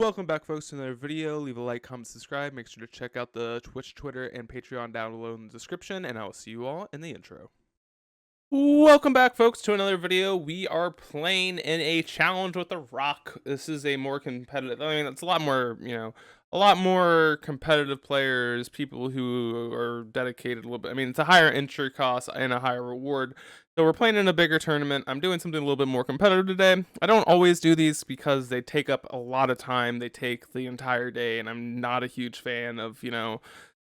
Welcome back, folks, to another video. Leave a like, comment, subscribe. Make sure to check out the Twitch, Twitter, and Patreon down below in the description, and I will see you all in the intro. Welcome back, folks, to another video. We are playing in a challenge with the Rock. This is a more competitive, it's a lot more, a lot more competitive players, people who are dedicated a little bit. It's a higher entry cost and a higher reward. So we're playing in a bigger tournament. I'm doing something a little bit more competitive today. I don't always do these because they take up a lot of time. They take the entire day, and I'm not a huge fan of,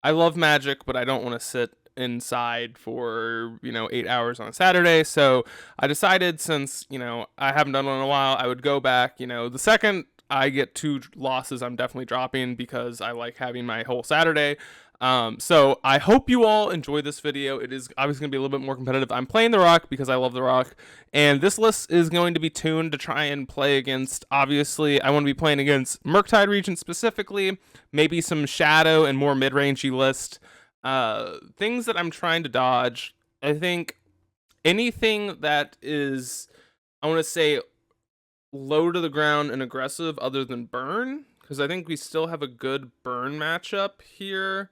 I love Magic, but I don't want to sit inside for 8 hours on a Saturday. So I decided, since I haven't done one in a while, I would go back. The second I get 2 losses, I'm definitely dropping, because I like having my whole Saturday. So I hope you all enjoy this video. It is obviously going to be a little bit more competitive. I'm playing the Rock because I love the Rock, and this list is going to be tuned to try and play against, obviously, I want to be playing against Murktide Regent specifically, maybe some Shadow and more mid-rangey list. Things that I'm trying to dodge, I think anything that is, I want to say, low to the ground and aggressive other than burn, because I think we still have a good burn matchup here.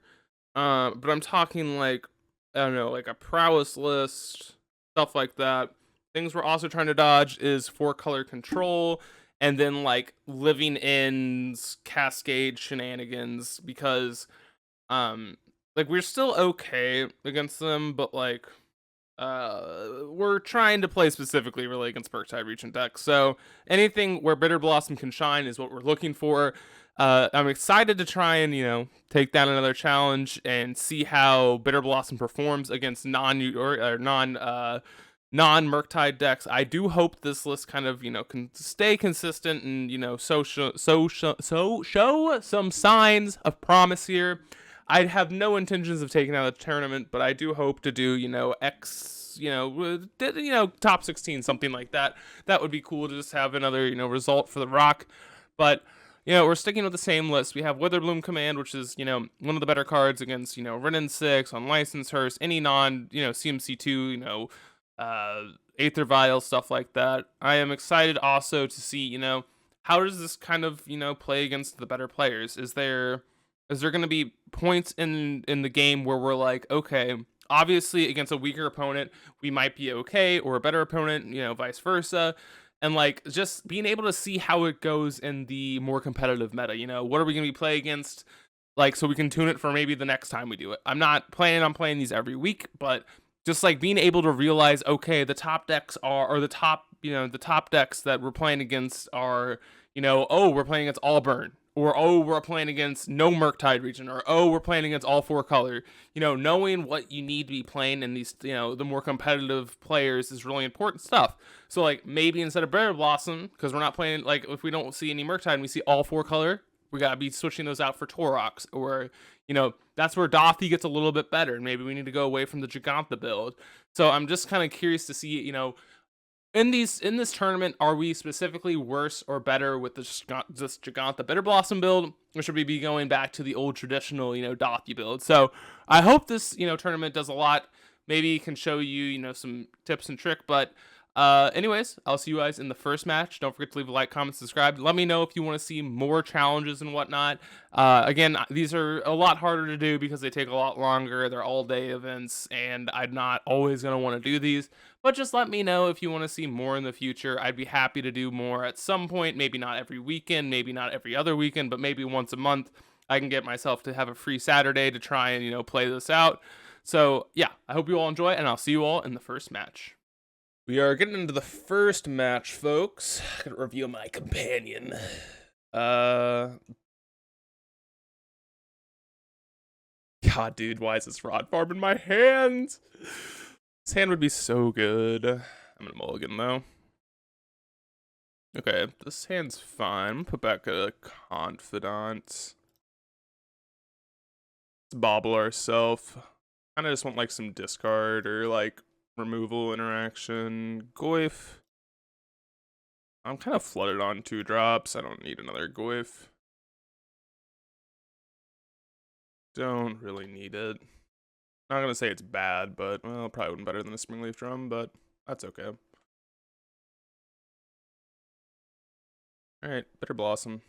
But I'm talking like, I don't know, like a prowess list, stuff like that. Things we're also trying to dodge is 4-color control, and then like living ends, cascade shenanigans, because like we're still okay against them, but like we're trying to play specifically really against Murktide Regent decks. So anything where Bitter Blossom can shine is what we're looking for. I'm excited to try and take down another challenge and see how Bitter Blossom performs against non Murktide decks. I do hope this list kind of can stay consistent and show some signs of promise here. I have no intentions of taking out the tournament, but I do hope to do, top 16, something like that. That would be cool to just have another, result for the Rock. But, we're sticking with the same list. We have Witherbloom Command, which is, one of the better cards against, Renin 6, on License Hearse, any non, CMC2, Aether Vial, stuff like that. I am excited also to see, how does this kind of, play against the better players? Is there going to be points in the game where we're like, okay, obviously against a weaker opponent we might be okay, or a better opponent, vice versa, and like just being able to see how it goes in the more competitive meta. What are we going to be playing against, like, so we can tune it for maybe the next time we do it. I'm not planning on playing these every week, but just like being able to realize, okay, the top decks are, or the top decks that we're playing against are, oh, we're playing against all burn, or oh, we're playing against no Murktide Regent, or oh, we're playing against all 4-color. Knowing what you need to be playing in these, the more competitive players is really important stuff. So like maybe instead of Bitter Blossom, because we're not playing, like if we don't see any Murktide and we see all 4-color, we gotta be switching those out for Torox, or that's where Dothy gets a little bit better, and maybe we need to go away from the Giganta build. So I'm just kind of curious to see, in this tournament, are we specifically worse or better with this Giganta Bitter Blossom build, or should we be going back to the old traditional, Dothy build? So I hope this, tournament does a lot. Maybe can show you, some tips and trick. But anyways, I'll see you guys in the first match. Don't forget to leave a like, comment, subscribe. Let me know if you want to see more challenges and whatnot. Again, these are a lot harder to do because they take a lot longer. They're all-day events, and I'm not always going to want to do these. But just let me know if you want to see more in the future. I'd be happy to do more at some point. Maybe not every weekend, maybe not every other weekend, but maybe once a month. I can get myself to have a free Saturday to try and, play this out. So, yeah, I hope you all enjoy, and I'll see you all in the first match. We are getting into the first match, folks. Gonna reveal my companion. God, dude, why is this Rod Farm in my hand? This hand would be so good. I'm gonna mulligan, though. Okay, this hand's fine. I'm gonna put back a Confidant. Let's bobble ourselves. Kinda just want, like, some discard or, like, removal interaction. Goyf. I'm kind of flooded on 2 drops. I don't need another Goyf. Don't really need it. Not gonna say it's bad, but, well, probably wouldn't better than a Springleaf Drum, but that's okay. Alright, Bitter Blossom.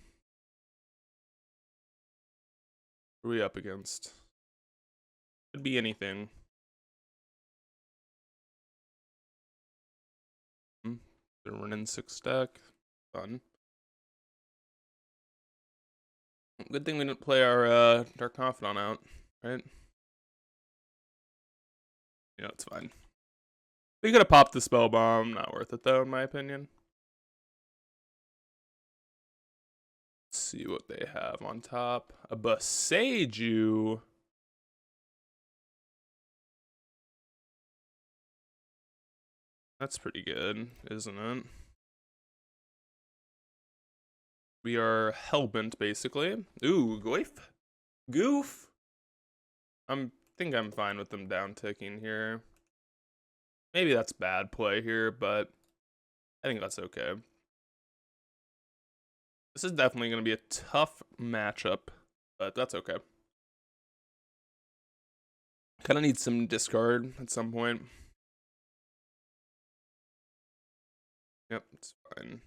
What are we up against? Could be anything. They're running 6 stack. Fun. Good thing we didn't play our Dark Confidant out, right? Yeah, it's fine. We could have popped the spell bomb. Not worth it though, in my opinion. Let's see what they have on top. A Boseiju. That's pretty good, isn't it? We are hellbent, basically. Ooh, Goof. Think I'm fine with them down ticking here. Maybe that's bad play here, but I think that's okay. This is definitely going to be a tough matchup, but that's okay. Kind of need some discard at some point. Yep, it's fine.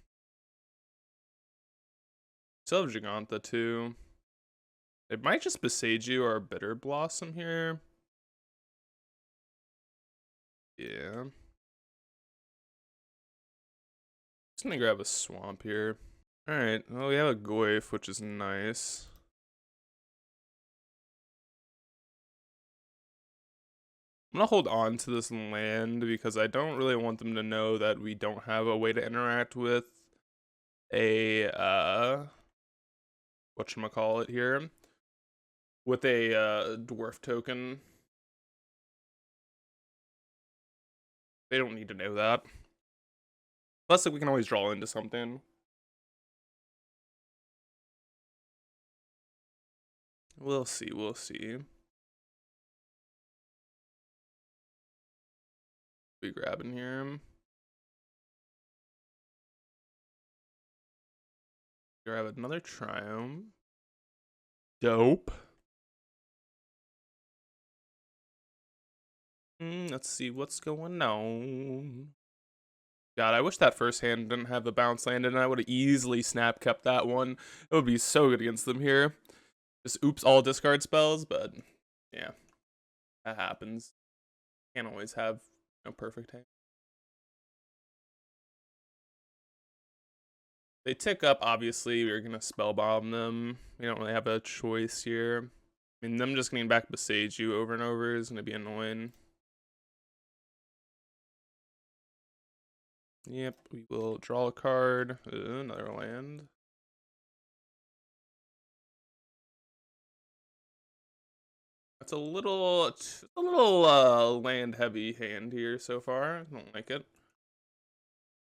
Still have Giganta too. It might just Boseiju or Bitter Blossom here. Yeah. Just gonna grab a Swamp here. Alright, well we have a Goyf, which is nice. I'm gonna hold on to this land because I don't really want them to know that we don't have a way to interact with a whatchamacallit here. With a dwarf token. They don't need to know that. Plus, like, we can always draw into something. We'll see, we'll see. We grabbing here. Grab another Triumph. Dope. Let's see what's going on. God, I wish that first hand didn't have the bounce land, and I would have easily snap kept that one. It would be so good against them here. Just oops all discard spells, but yeah, that happens. Can't always have no perfect hand. They tick up, obviously, we're gonna spellbomb them. We don't really have a choice here. I mean, them just getting back Boseiju over and over is gonna be annoying. Yep, we will draw a card. Another land. That's a little land heavy hand here so far. I don't like it.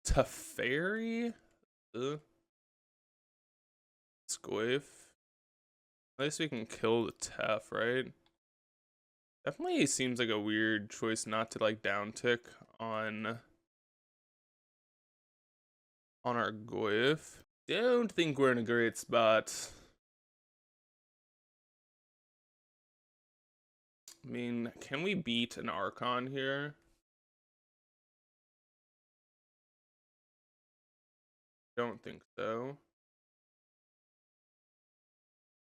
Teferi? Squiff. At least we can kill the Tef, right? Definitely seems like a weird choice not to like down tick on our Goyf. Don't think we're in a great spot. I mean, can we beat an Archon here? Don't think so.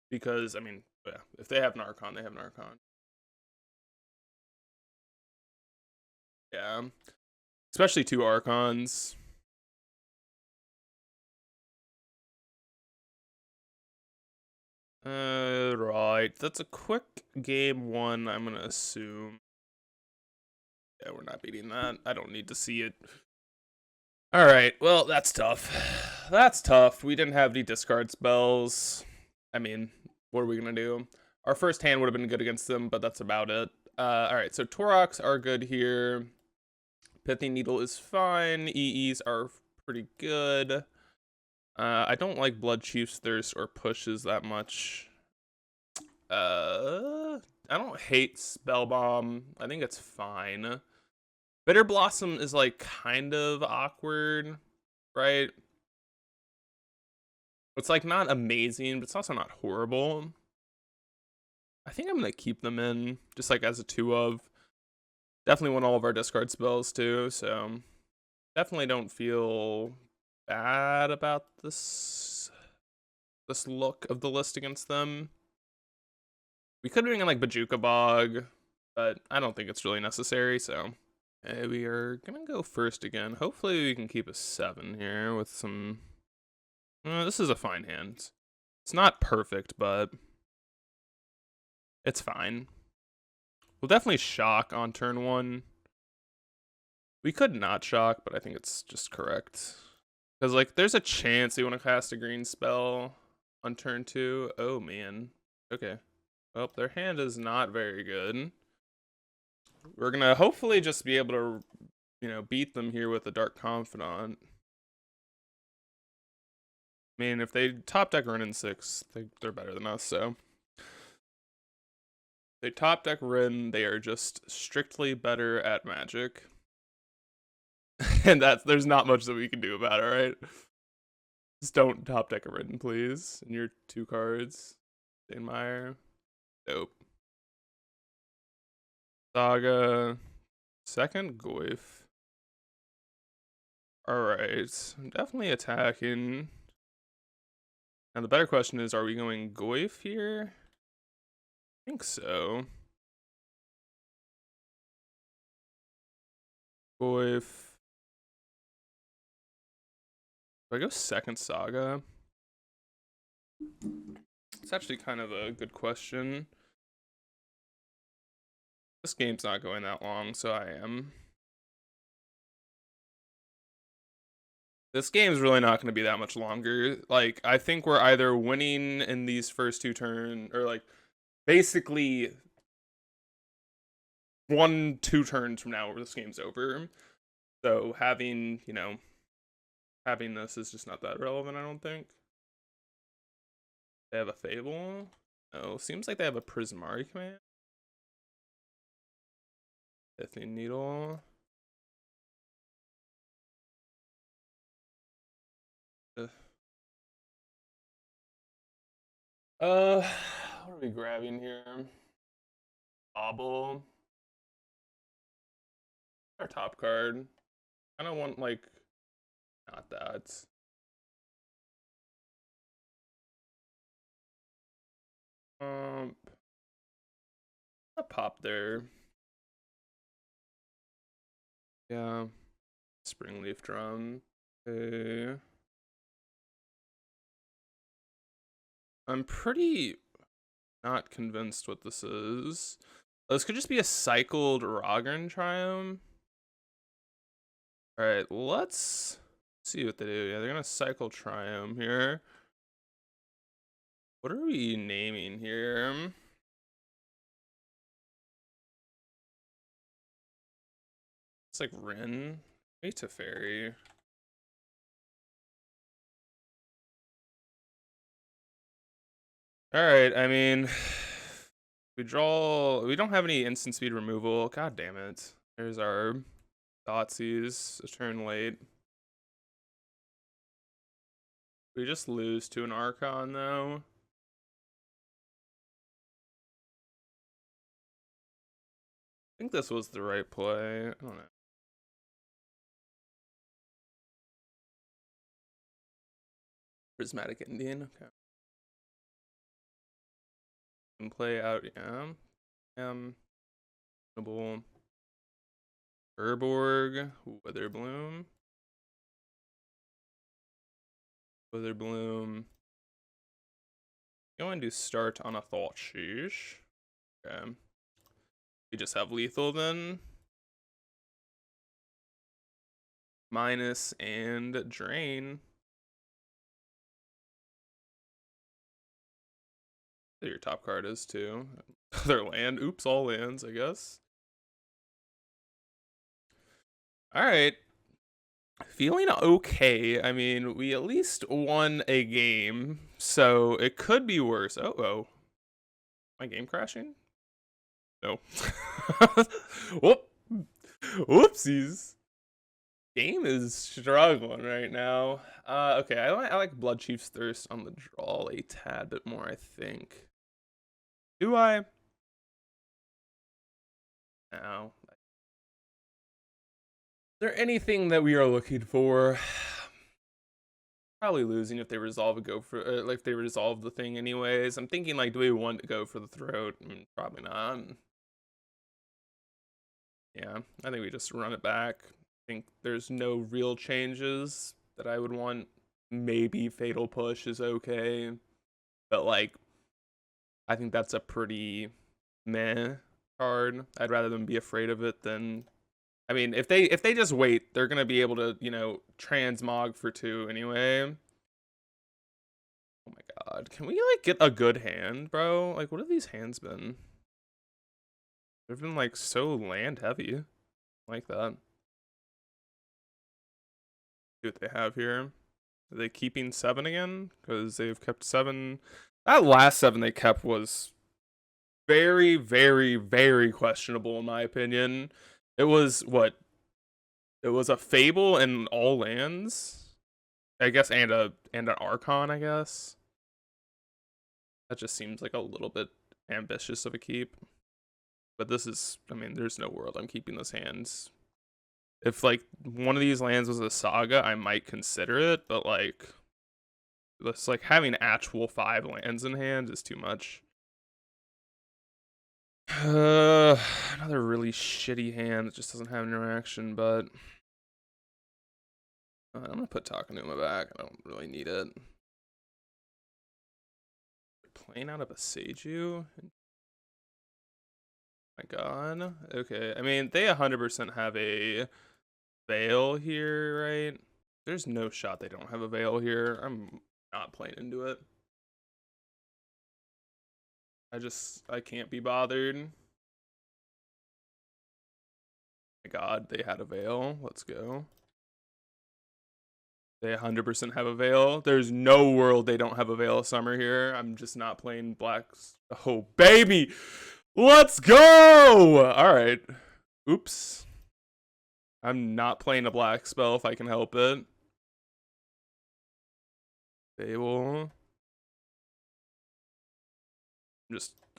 Because, I mean, yeah, if they have an Archon, they have an Archon. Yeah. Especially 2 Archons. Right. That's a quick game 1, I'm gonna assume. Yeah, we're not beating that. I don't need to see it. Alright, well, that's tough. That's tough. We didn't have any discard spells. I mean, what are we gonna do? Our first hand would have been good against them, but that's about it. Alright, so Toroks are good here. Pithy Needle is fine. EEs are pretty good. I don't like Blood Chief's Thirst or Pushes that much. I don't hate Spell Bomb. I think it's fine. Bitter Blossom is like kind of awkward, right? It's like not amazing, but it's also not horrible. I think I'm gonna keep them in just like as a 2 of. Definitely want all of our discard spells too, so definitely don't feel bad about this look of the list against them. We could bring in like Bajuka Bog, but I don't think it's really necessary, so we are gonna go first again. Hopefully we can keep a 7 here with some... this is a fine hand. It's not perfect, but it's fine. We'll definitely shock on turn 1. We could not shock, but I think it's just correct. Because, like, there's a chance they want to cast a green spell on turn 2. Oh, man. Okay. Well, their hand is not very good. We're going to hopefully just be able to, beat them here with a Dark Confidant. I mean, if they top deck Rin in 6, they're better than us, so. They top deck Rin, they are just strictly better at Magic. And there's not much that we can do about it, right? Just don't top deck a Rin, please. And your 2 cards. Steinmeier. Dope. Saga. Second Goyf. Alright. I'm definitely attacking. Now the better question is, are we going Goyf here? I think so. Goyf. Do I go second Saga? It's actually kind of a good question. This game's not going that long, so I am. This game's really not going to be that much longer. Like, I think we're either winning in these first 2 turns, or like, basically 1-2 turns from now where this game's over. So having, having this is just not that relevant, I don't think. They have a Fable. Oh, seems like they have a Prismari command. Pithing Needle. What are we grabbing here? Bobble. Our top card. I don't want, like, not that. A pop there. Yeah. Springleaf Drum. Okay. I'm pretty not convinced what this is. This could just be a cycled Rogern Triumph. Alright, let's see what they do. Yeah, they're gonna cycle Triumph here. What are we naming here? It's like Rin. Maybe Teferi. Alright, I mean, we don't have any instant speed removal. God damn it. There's our Thoughtseize, a turn late. We just lose to an Archon, though. I think this was the right play. I don't know. Prismatic Indian, okay. Can play out, yeah. Noble. Urborg, Witherbloom. Witherbloom. Going to start on a Thought Sheesh. Okay. We just have lethal then. Minus and drain. Your top card is too. Other land. Oops, all lands, I guess. Alright. Feeling okay. I mean, we at least won a game, so it could be worse. Oh. My game crashing? No. Whoop. Whoopsies. Game is struggling right now. Okay, I like Blood Chief's Thirst on the draw a tad bit more, I think. Do I? No. Is there anything that we are looking for? probably losing if they resolve a go for like if they resolve the thing anyways. I'm thinking like, do we want to go for the throat? Probably not. Yeah, I think we just run it back. I think there's no real changes that I would want. Maybe Fatal Push is okay, but like, I think that's a pretty meh card. I'd rather them be afraid of it than. I mean, if they just wait, they're gonna be able to, transmog for 2 anyway. Oh my god, can we like get a good hand, bro? Like, what have these hands been? They've been like so land heavy, like that. See what they have here. Are they keeping 7 again? Because they've kept 7. That last 7 they kept was very, very, very questionable in my opinion. It was what? It was a Fable and all lands, I guess, and an Archon, I guess. That just seems like a little bit ambitious of a keep. But this is, I mean, there's no world I'm keeping those hands. If like one of these lands was a saga, I might consider it, but like this, like having actual 5 lands in hand is too much. Another really shitty hand that just doesn't have interaction, but I'm gonna put Takanuma back. I don't really need it. Playing out of a Seiju? My god. Okay, I mean, they 100% have a Veil here, right? There's no shot they don't have a Veil here. I'm not playing into it. I can't be bothered. My god, they had a Veil. Let's go. They 100% have a Veil. There's no world they don't have a Veil of Summer here. I'm just not playing blacks. Oh, baby! Let's go! Alright. Oops. I'm not playing a black spell if I can help it. Fable.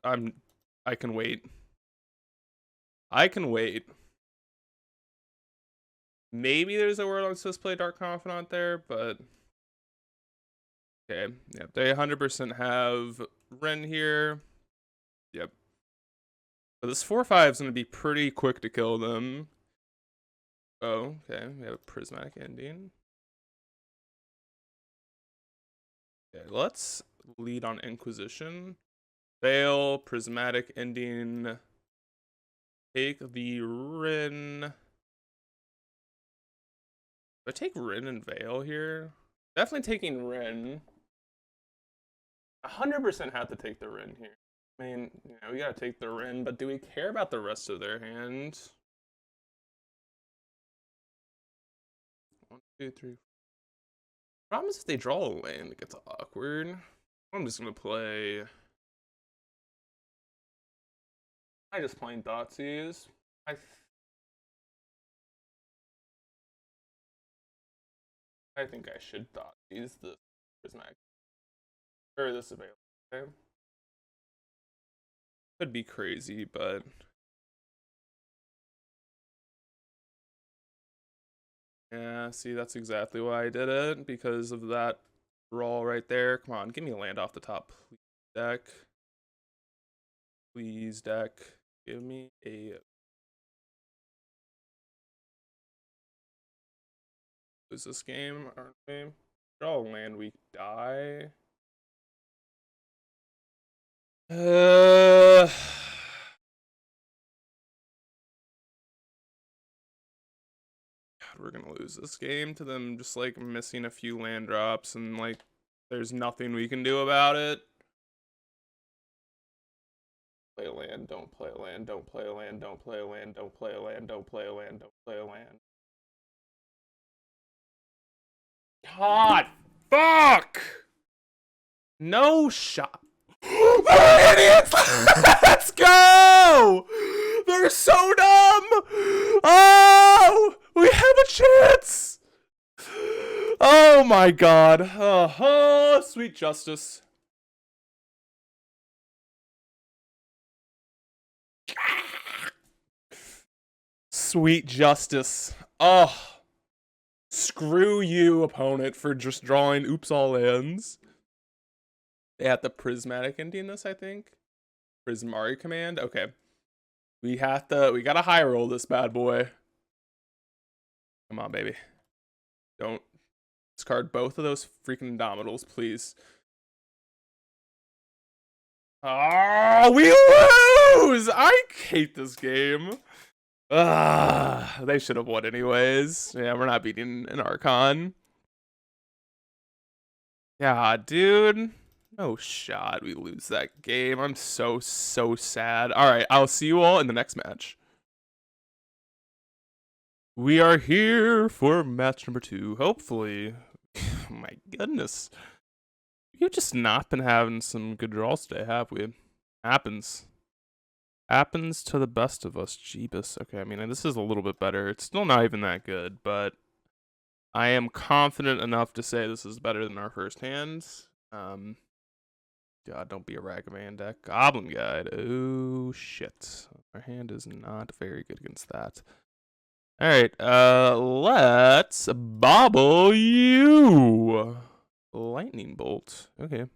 I can wait. I can wait. Maybe there's a world I'm supposed to play Dark Confidant there, but okay. Yep, they 100% have Ren here. Yep. So this 4/5 is going to be pretty quick to kill them. Oh, okay. We have a Prismatic Ending. Okay, let's lead on Inquisition. Veil, Prismatic Ending. Take the Rin. Do I take Rin and Veil here? Definitely taking Rin. 100% have to take the Rin here. I mean, we gotta take the Rin, but do we care about the rest of their hand? 1, 2, 3. Problem is if they draw a land, it gets awkward. I'm just gonna play. I just playing Thoughtseize. I think I should Thoughtseize the Prismatic. Or this available. Okay. Could be crazy, but yeah, see, that's exactly why I did it, because of that draw right there. Come on, give me a land off the top, please, deck. Please, deck. Give me a... Lose this game, aren't we? Draw a land, we die. God, we're gonna lose this game to them just like missing a few land drops and like there's nothing we can do about it. Play a land, don't play a land, don't play a land, don't play a land, don't play a land, don't play a land, don't play a land. God, fuck! No shot. They're idiots! Let's go! They're so dumb! Oh! We have a chance! Oh my god. Oh, sweet justice. Sweet justice. Oh. Screw you, opponent, for just drawing oops all lands. They had the Prismatic Indianness, I think. Prismari command. Okay. We gotta high roll this bad boy. Come on, baby. Don't discard both of those freaking Indomitals, please. Oh, we lose! I hate this game. They should have won anyways. Yeah, we're not beating an Archon. Yeah, dude. No shot we lose that game. I'm so sad. Alright, I'll see you all in the next match. We are here for match number 2. Hopefully. My goodness. We've just not been having some good draws today, have we? Happens. Happens to the best of us. Jeebus. Okay, I mean, this is a little bit better. It's still not even that good, but I am confident enough to say this is better than our first hand. God, don't be a Ragavan deck. Goblin Guide. Oh, shit. Our hand is not very good against that. Alright, let's bobble you. Lightning Bolt. Okay.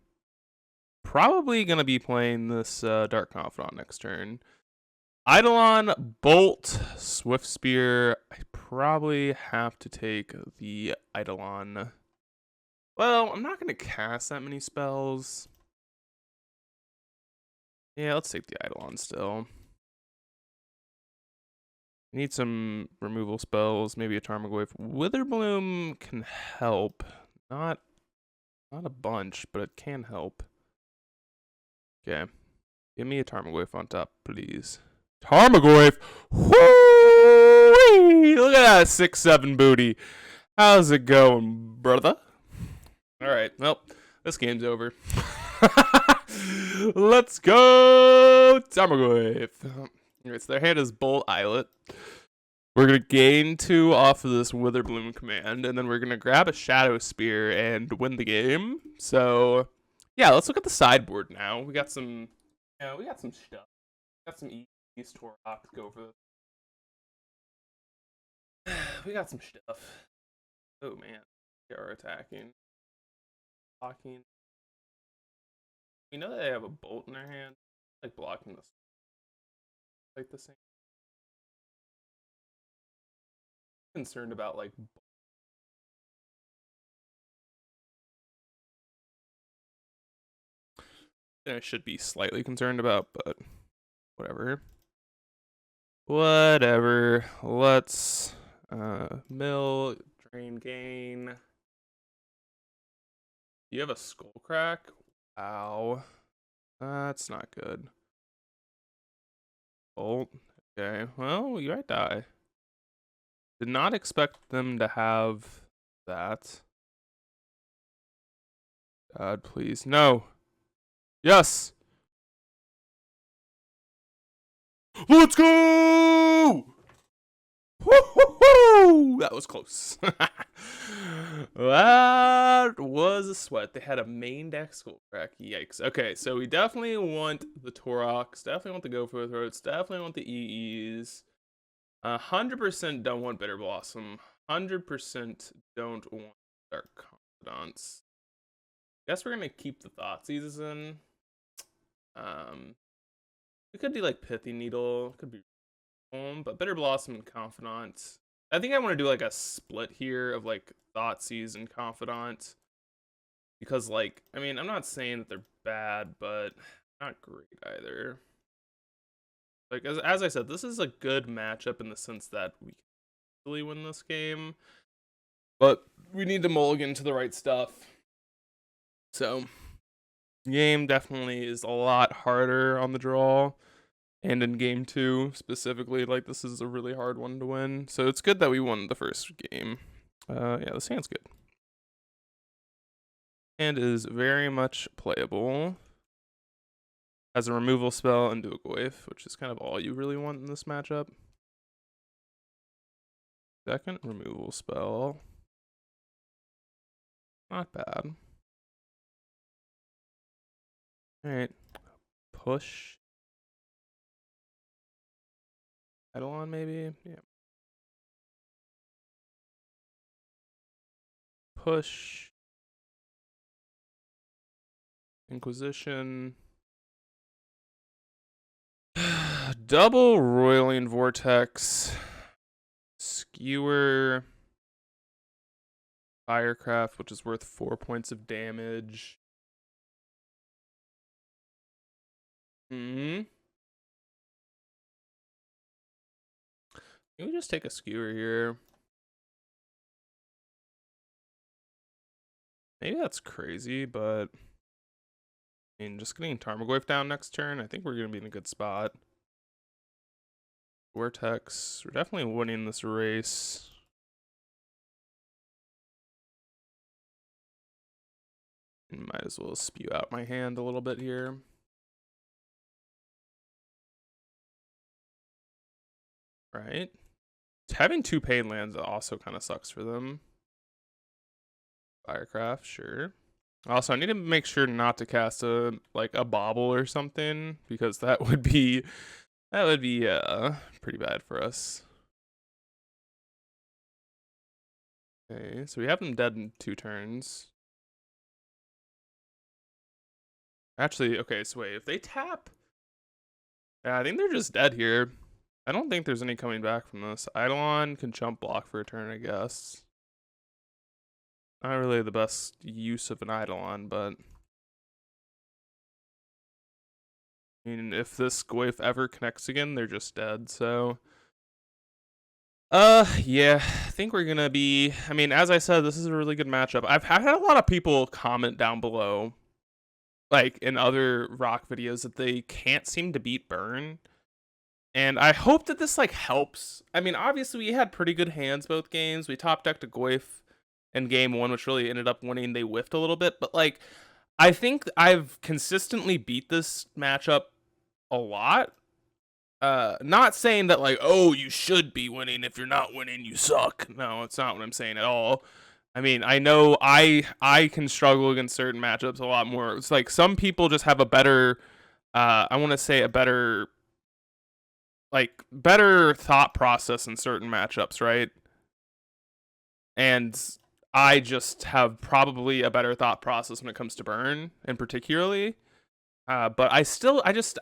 Probably gonna be playing this Dark Confidant next turn. Eidolon, Bolt, Swift Spear. I probably have to take the Eidolon. Well, I'm not gonna cast that many spells. Yeah, let's take the Eidolon still. Need some removal spells, maybe a Tarmogoyf. Witherbloom can help. Not a bunch, but it can help. Okay. Give me a Tarmogoyf on top, please. Tarmogoyf! Whoo! Look at that 6-7 booty. How's it going, brother? Alright, well, this game's over. Let's go! Tarmogoyf. Alright, so their hand is Bolt Islet. We're going to gain 2 off of this Witherbloom command, and then we're going to grab a Shadow Spear and win the game. So, yeah, let's look at the sideboard now. We got some, stuff. We got some East Torok to go for this. We got some stuff. Oh, man. They are attacking. Blocking. We know they have a Bolt in their hand. Like, blocking this. Like the same. Concerned about, like, I should be slightly concerned about, but whatever. Whatever. Let's mill, drain, gain. You have a skull crack? Wow. That's not good. Bolt. Okay. Well, you might die. Did not expect them to have that. God, please. No. Yes. Let's go! Woo-hoo-hoo! That was close. That was a sweat. They had a main deck skull crack. Yikes. Okay, so we definitely want the Toroks, definitely want the Go for the Throats, definitely want the EEs. 100% don't want Bitter Blossom. 100% don't want Dark Confidants. Guess we're gonna keep the Thoughtseize in. We could do like Pithy Needle. Could be but Bitter Blossom and Confidant. I think I want to do like a split here of like Thoughtseize and Confidant. Because like, I mean, I'm not saying that they're bad, but not great either. Like as I said, this is a good matchup in the sense that we can easily win this game. But we need to mulligan to the right stuff. So game definitely is a lot harder on the draw. And in game 2, specifically, like, this is a really hard one to win. So it's good that we won the first game. Yeah, this hand's good. Hand is very much playable. Has a removal spell and Duogoyf, which is kind of all you really want in this matchup. Second removal spell. Not bad. Alright. Push. Eidolon, maybe? Yeah. push. Inquisition. Double Roiling Vortex. Skewer. Firecraft, which is worth 4 points of damage. Can we just take a skewer here? Maybe that's crazy, but I mean, just getting Tarmogoyf down next turn, I think we're going to be in a good spot. Vortex, we're definitely winning this race. Might as well spew out my hand a little bit here. Right. Having 2 pain lands also kind of sucks for them. Firecraft, sure. Also, I need to make sure not to cast a bobble or something, because that would be pretty bad for us. Okay, so we have them dead in 2 turns. Actually, okay, so wait, if they tap, yeah, I think they're just dead here. I don't think there's any coming back from this. Eidolon can jump block for a turn, I guess. Not really the best use of an Eidolon, but I mean, if this Goyf ever connects again, they're just dead, so yeah, I think we're gonna be, I mean, as I said, this is a really good matchup. I've had a lot of people comment down below, like in other Rock videos, that they can't seem to beat Burn. And I hope that this helps. I mean, obviously we had pretty good hands both games. We top decked a Goyf in game 1, which really ended up winning. They whiffed a little bit, but I think I've consistently beat this matchup a lot. Not saying that oh, you should be winning. If you're not winning, you suck. No, it's not what I'm saying at all. I mean, I know I can struggle against certain matchups a lot more. It's some people just have a better, I want to say a better, better thought process in certain matchups, right? And I just have probably a better thought process when it comes to Burn, and particularly. But I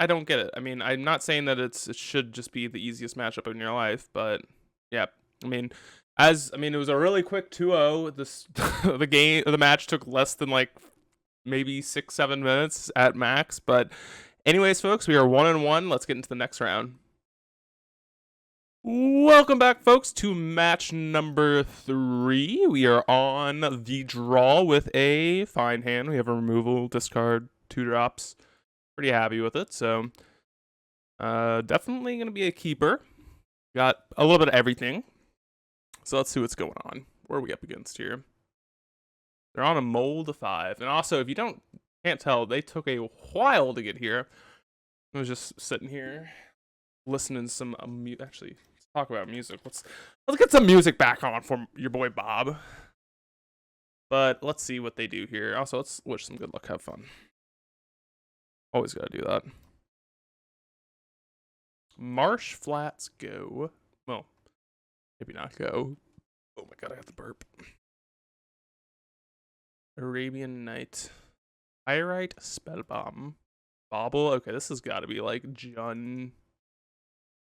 don't get it. I mean, I'm not saying that it should just be the easiest matchup in your life, but yeah. I mean, it was a really quick 2-0. The match took less than maybe 6-7 minutes at max. But anyways, folks, we are 1-1. Let's get into the next round. Welcome back, folks, to match number 3. We are on the draw with a fine hand. We have a removal, discard, 2 drops. Pretty happy with it, so definitely going to be a keeper. Got a little bit of everything. So let's see what's going on. Where are we up against here? They're on a mold of 5. And also, if you can't tell, they took a while to get here. I was just sitting here listening to some actually, let's talk about music. Let's get some music back on for your boy Bob. But let's see what they do here. Also, let's wish some good luck. Have fun. Always gotta do that. Marsh Flats go. Well, maybe not go. Oh my god, I got the burp. Arabian Night. Pyrite Spellbomb. Bobble. Okay, this has got to be Jun.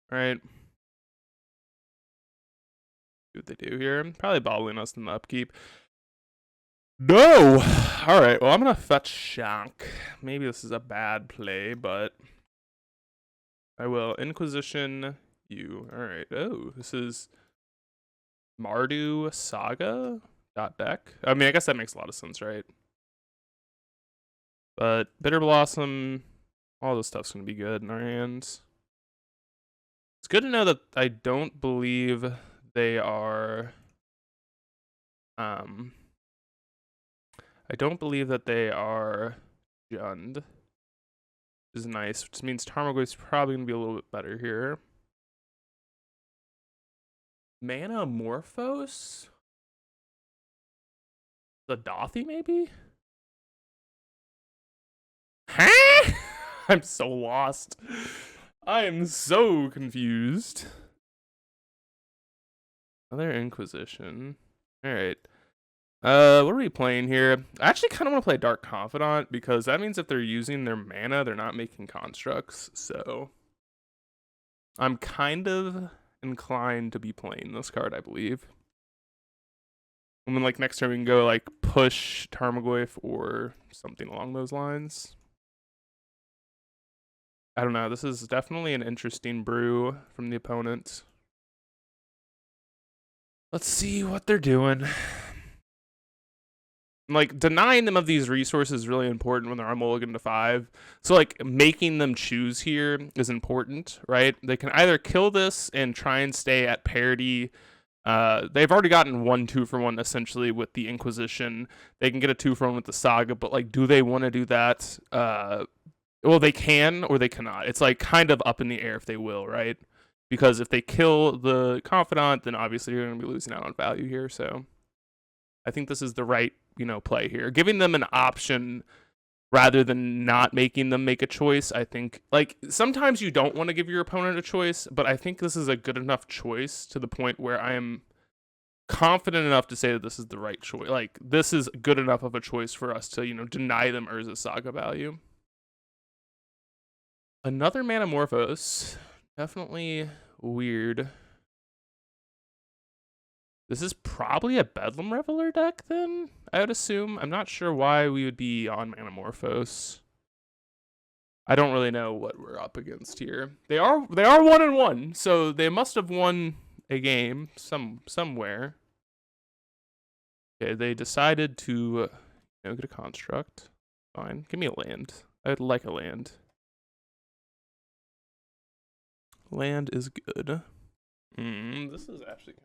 Right. See what they do here. Probably bobbling us in the upkeep. No! Alright, well, I'm going to fetch Shank. Maybe this is a bad play, but I will. Inquisition you. Alright. Oh, this is Mardu Saga .deck. I mean, I guess that makes a lot of sense, right? But Bitter Blossom, all this stuff's going to be good in our hands. It's good to know that I don't believe they are... I don't believe that they are Jund. Which is nice, which means Tarmogoyf's probably going to be a little bit better here. Mana Morphos? The Dothy, maybe? Huh? I'm so lost. I am so confused. Another Inquisition. Alright. What are we playing here? I actually kind of want to play Dark Confidant because that means if they're using their mana, they're not making constructs. So I'm kind of inclined to be playing this card, I believe. And then like next turn we can go like push Tarmogoyf or something along those lines. I don't know. This is definitely an interesting brew from the opponent. Let's see what they're doing. Like denying them of these resources is really important when they're on mulligan to 5. So like making them choose here is important, right? They can either kill this and try and stay at parity. They've already gotten 1 2-for-1 essentially with the Inquisition. They can get a 2-for-1 with the Saga, but like, do they want to do that? Well, they can or they cannot. It's like kind of up in the air if they will, right? Because if they kill the Confidant, then obviously you're going to be losing out on value here. So I think this is the right, play here. Giving them an option rather than not making them make a choice. I think like sometimes you don't want to give your opponent a choice, but I think this is a good enough choice to the point where I am confident enough to say that this is the right choice. Like this is good enough of a choice for us to, deny them Urza Saga value. Another Manamorphose. Definitely weird. This is probably a Bedlam Reveler deck then, I would assume. I'm not sure why we would be on Manamorphose. I don't really know what we're up against here. They are 1-1, so they must have won a game somewhere. Okay, they decided to get a construct. Fine. Give me a land. I'd like a land. Land is good. This is actually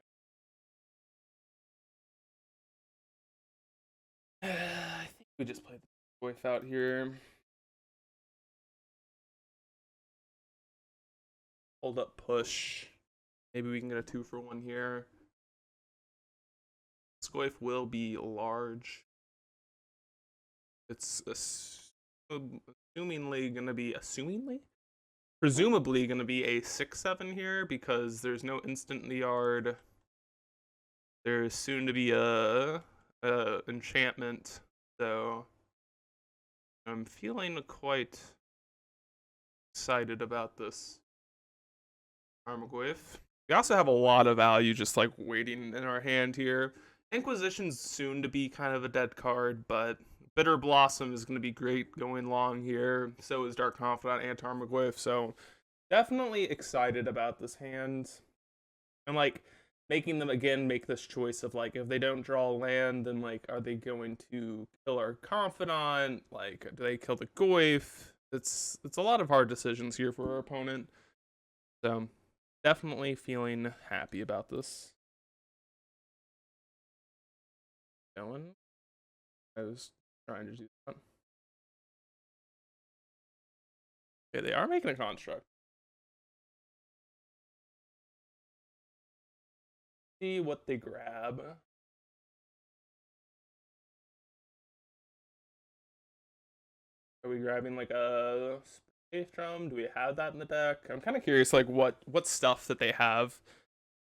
I think we just played the Goyf out here. Hold up push. Maybe we can get a 2-for-1 here. Scoif will be large. It's presumably going to be a 6/7 here because there's no instant in the yard. There's soon to be a enchantment, so I'm feeling quite excited about this Tarmogoyf. We also have a lot of value just like waiting in our hand here. Inquisition's soon to be kind of a dead card, but Bitter Blossom is going to be great going long here. So is Dark Confidant and Tarmogoyf. So definitely excited about this hand. And like making them again make this choice of like if they don't draw land, then like are they going to kill our Confidant? Like do they kill the Goyf? It's a lot of hard decisions here for our opponent. So definitely feeling happy about this. Going. I was trying to do that. Okay, they are making a construct. See what they grab. Are we grabbing like a space drum? Do we have that in the deck? I'm kind of curious, like what stuff that they have.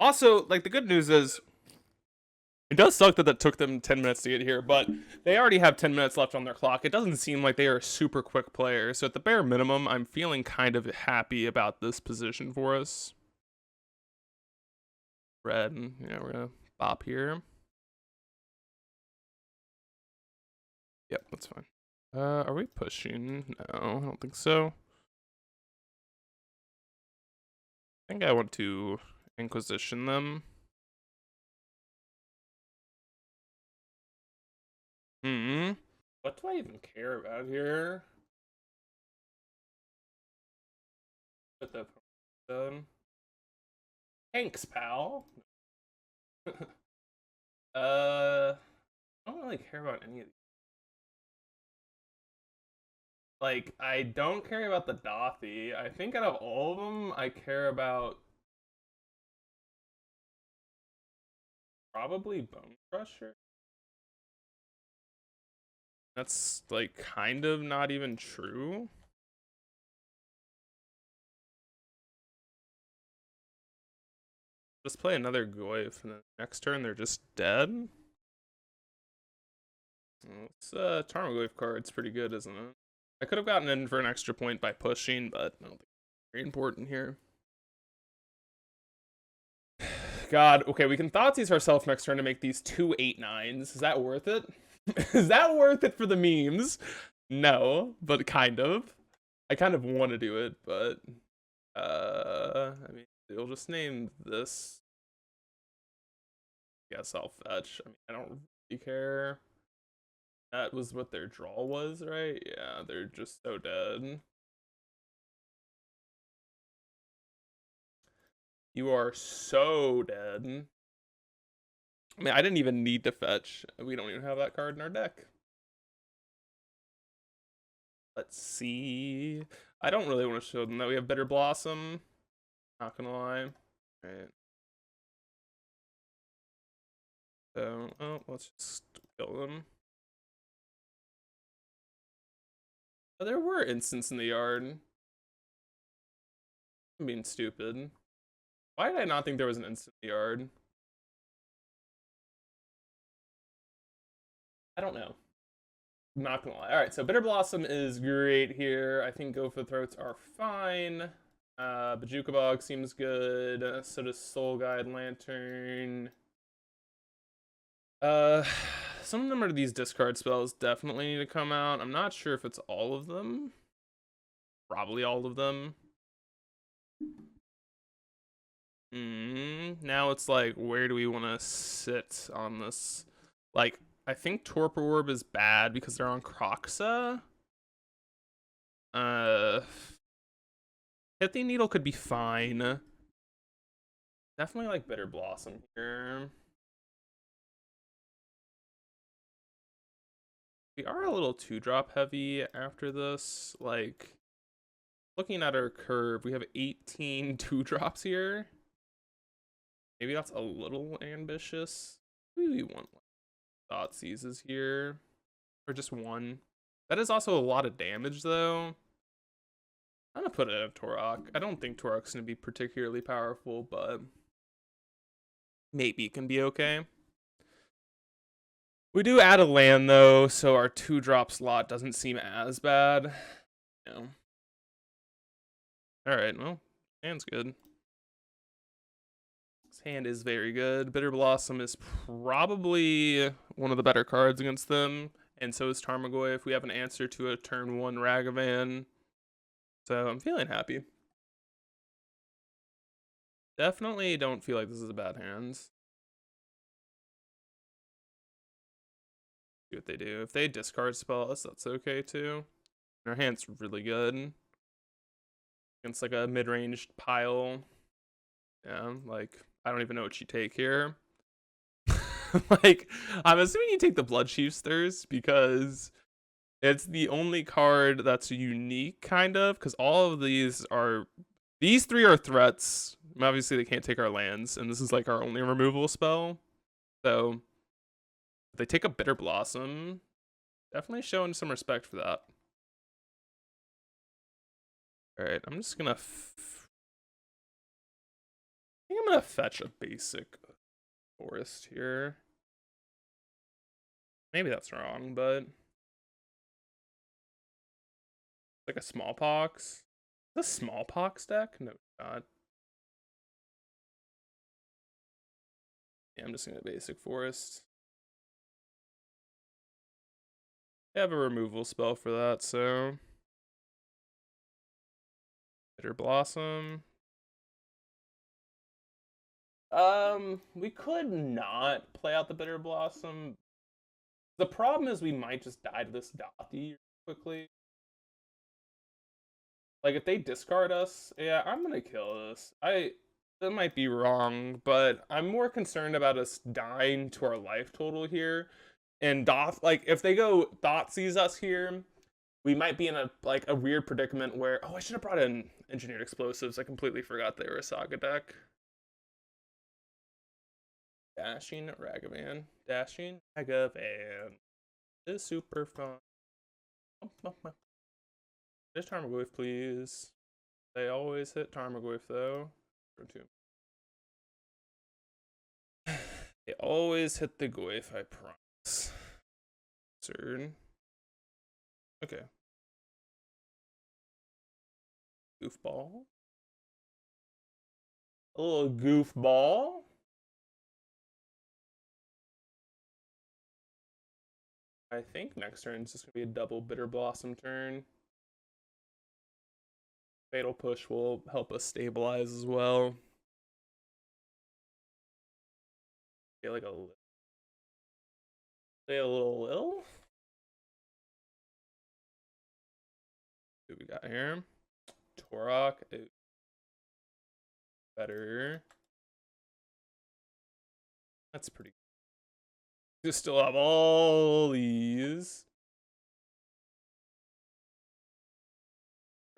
Also, like the good news is, it does suck that that took them 10 minutes to get here, but they already have 10 minutes left on their clock. It doesn't seem like they are a super quick player, so at the bare minimum, I'm feeling kind of happy about this position for us. Red, and we're gonna bop here. Yep, that's fine. Are we pushing? No, I don't think so. I think I want to Inquisition them. What do I even care about here? Put the done. Thanks, pal. I don't really care about any of these. Like, I don't care about the Dothy. I think out of all of them, I care about probably Bone Crusher. That's like kind of not even true. Just play another Goyf, and then next turn they're just dead. This Tarmogoyf card's pretty good, isn't it? I could have gotten in for an extra point by pushing, but I don't think it's very important here. God, okay, we can Thoughtseize ourselves next turn to make these 2 8/9s. Is that worth it? Is that worth it for the memes? No, but kind of. I kind of want to do it, but I mean, we'll just name this. Guess I'll fetch. I mean, I don't really care. That was what their draw was, right? Yeah, they're just so dead. You are so dead. I mean, I didn't even need to fetch. We don't even have that card in our deck. Let's see. I don't really want to show them that we have Bitter Blossom. Not gonna lie. Alright. So, oh, let's just kill them. Oh, there were instants in the yard. I'm being stupid. Why did I not think there was an instant in the yard? I don't know. Not gonna lie. Alright, so Bitter Blossom is great here. I think Go for the Throats are fine. Bajuka Bog seems good. So does Soul Guide Lantern. Some number of these discard spells definitely need to come out. I'm not sure if it's all of them. Probably all of them. Now it's like, where do we want to sit on this? Like, I think Torpor Orb is bad because they're on Croxa. Pithing Needle could be fine. Definitely like Bitter Blossom here. We are a little 2-drop heavy after this. Like, looking at our curve, we have 18 2-drops here. Maybe that's a little ambitious. Maybe we want like Thoughtseizes here. Or just one. That is also a lot of damage, though. I'm gonna put it at Torok. I don't think Torok's gonna be particularly powerful, but maybe it can be okay. We do add a land, though, so our 2-drop slot doesn't seem as bad. You know. Alright, well, hand's good. This hand is very good. Bitter Blossom is probably one of the better cards against them, and so is Tarmogoyf if we have an answer to a turn 1 Ragavan. So I'm feeling happy. Definitely don't feel like this is a bad hand. See what they do. If they discard spell us, that's okay too. Our hand's really good. Against like a mid-ranged pile. Yeah, like, I don't even know what you take here. Like, I'm assuming you take the Blood Chief's Thirst because it's the only card that's unique, kind of, because all of these 3 are threats. Obviously, they can't take our lands, and this is like our only removal spell. So, if they take a Bitter Blossom, definitely showing some respect for that. Alright, I'm just gonna I think I'm gonna fetch a basic forest here. Maybe that's wrong, but like a smallpox. The smallpox deck? No, not. Yeah, I'm just gonna basic forest. I have a removal spell for that, so Bitter Blossom. We could not play out the Bitter Blossom. The problem is we might just die to this Dathi quickly. Like, if they discard us, yeah, I'm gonna kill this. That might be wrong, but I'm more concerned about us dying to our life total here. And like, if they go Thoughtseize us here, we might be in a weird predicament where, oh, I should have brought in Engineered Explosives. I completely forgot they were a Saga deck. Dashing Ragavan. Dashing Ragavan is super fun. Just Tarmogoyf, please. They always hit Tarmogoyf, though. They always hit the Goyf, I promise. Absurd. Okay. Goofball. A little goofball. I think next turn is just gonna be a double Bitter Blossom turn. Fatal Push will help us stabilize as well. Get like a little. What we got here? Torok. Better. That's pretty. You still have all these.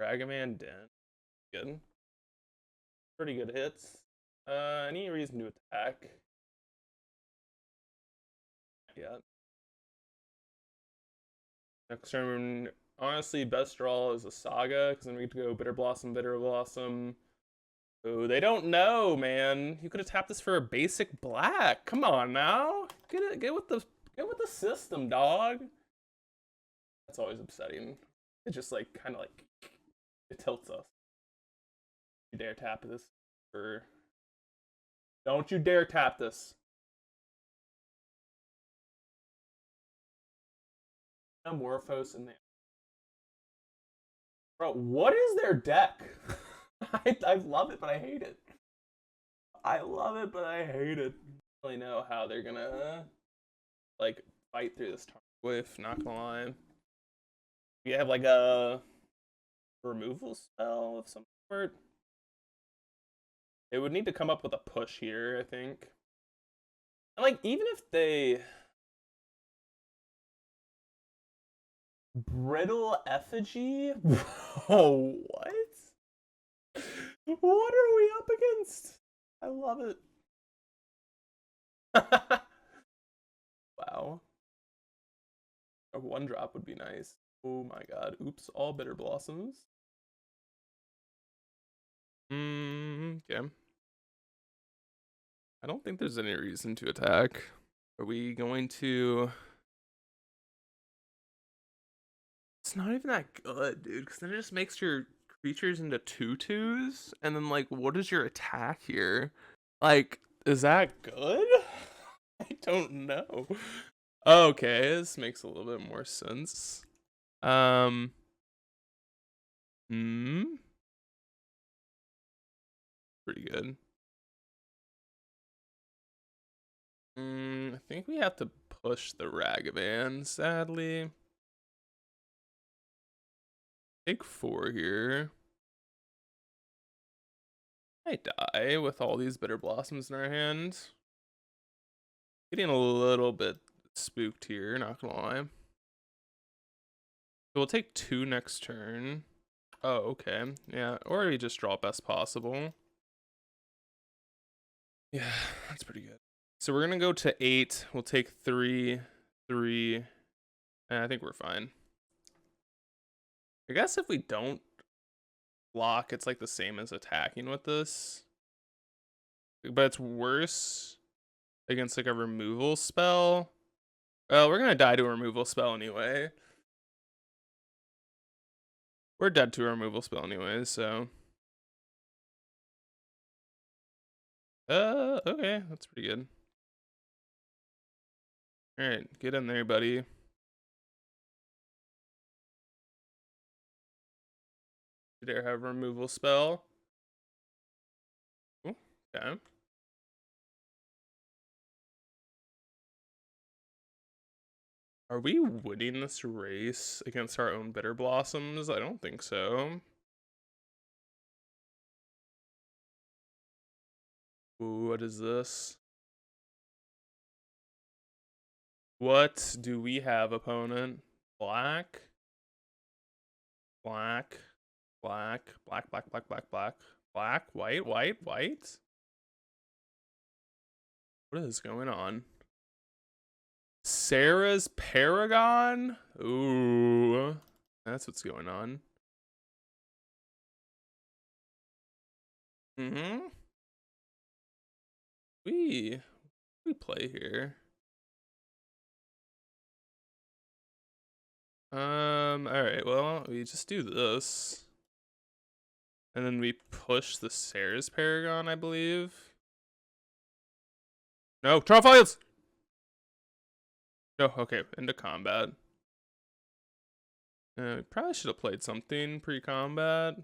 Dragaman Den. Good. Pretty good hits. Any reason to attack? Yeah. Next turn, honestly, best draw is a Saga, because then we get to go Bitter Blossom, Bitter Blossom. Oh, they don't know, man. You could have tapped this for a basic black. Come on now. Get with the system, dog. That's always upsetting. It just like kind of like it tilts us. You dare tap this for don't you dare tap this. Amorphos in there. Bro, what is their deck? I love it, but I hate it. I love it, but I hate it. I don't really know how they're gonna like fight through this with, not gonna lie. You have like a removal spell of some sort. It would need to come up with a push here, I think. And like even if they Brittle Effigy? Oh, what? What are we up against? I love it. Wow. A 1-drop would be nice. Oh my god. Oops, all Bitter Blossoms. Okay. I don't think there's any reason to attack. Are we going to... It's not even that good, dude, because then it just makes your creatures into 2/2s, and then, like, what is your attack here? Like, is that good? I don't know. Okay, this makes a little bit more sense. Pretty good. I think we have to push the Ragavan, sadly. Take 4 here. I die with all these Bitter Blossoms in our hand. Getting a little bit spooked here, not gonna lie. So we'll take 2 next turn. Oh, okay. Yeah, or we just draw best possible. Yeah, that's pretty good. So we're gonna go to 8. We'll take 3, 3, and I think we're fine. I guess if we don't block, it's like the same as attacking with this. But it's worse against like a removal spell. Well, we're gonna die to a removal spell anyway. We're dead to a removal spell anyway, so. Okay, that's pretty good. Alright, get in there, buddy. You dare have a removal spell. Ooh, okay. Are we winning this race against our own Bitter Blossoms? I don't think so. Ooh, what is this? What do we have, opponent? Black? Black. Black. Black, black, black, black, black. Black, white, white, white? What is going on? Sarah's Paragon? Ooh. That's what's going on. We play here. Alright, well, we just do this. And then we push the Sarah's Paragon, I believe. No, Trials! No, okay, into combat. We probably should have played something pre-combat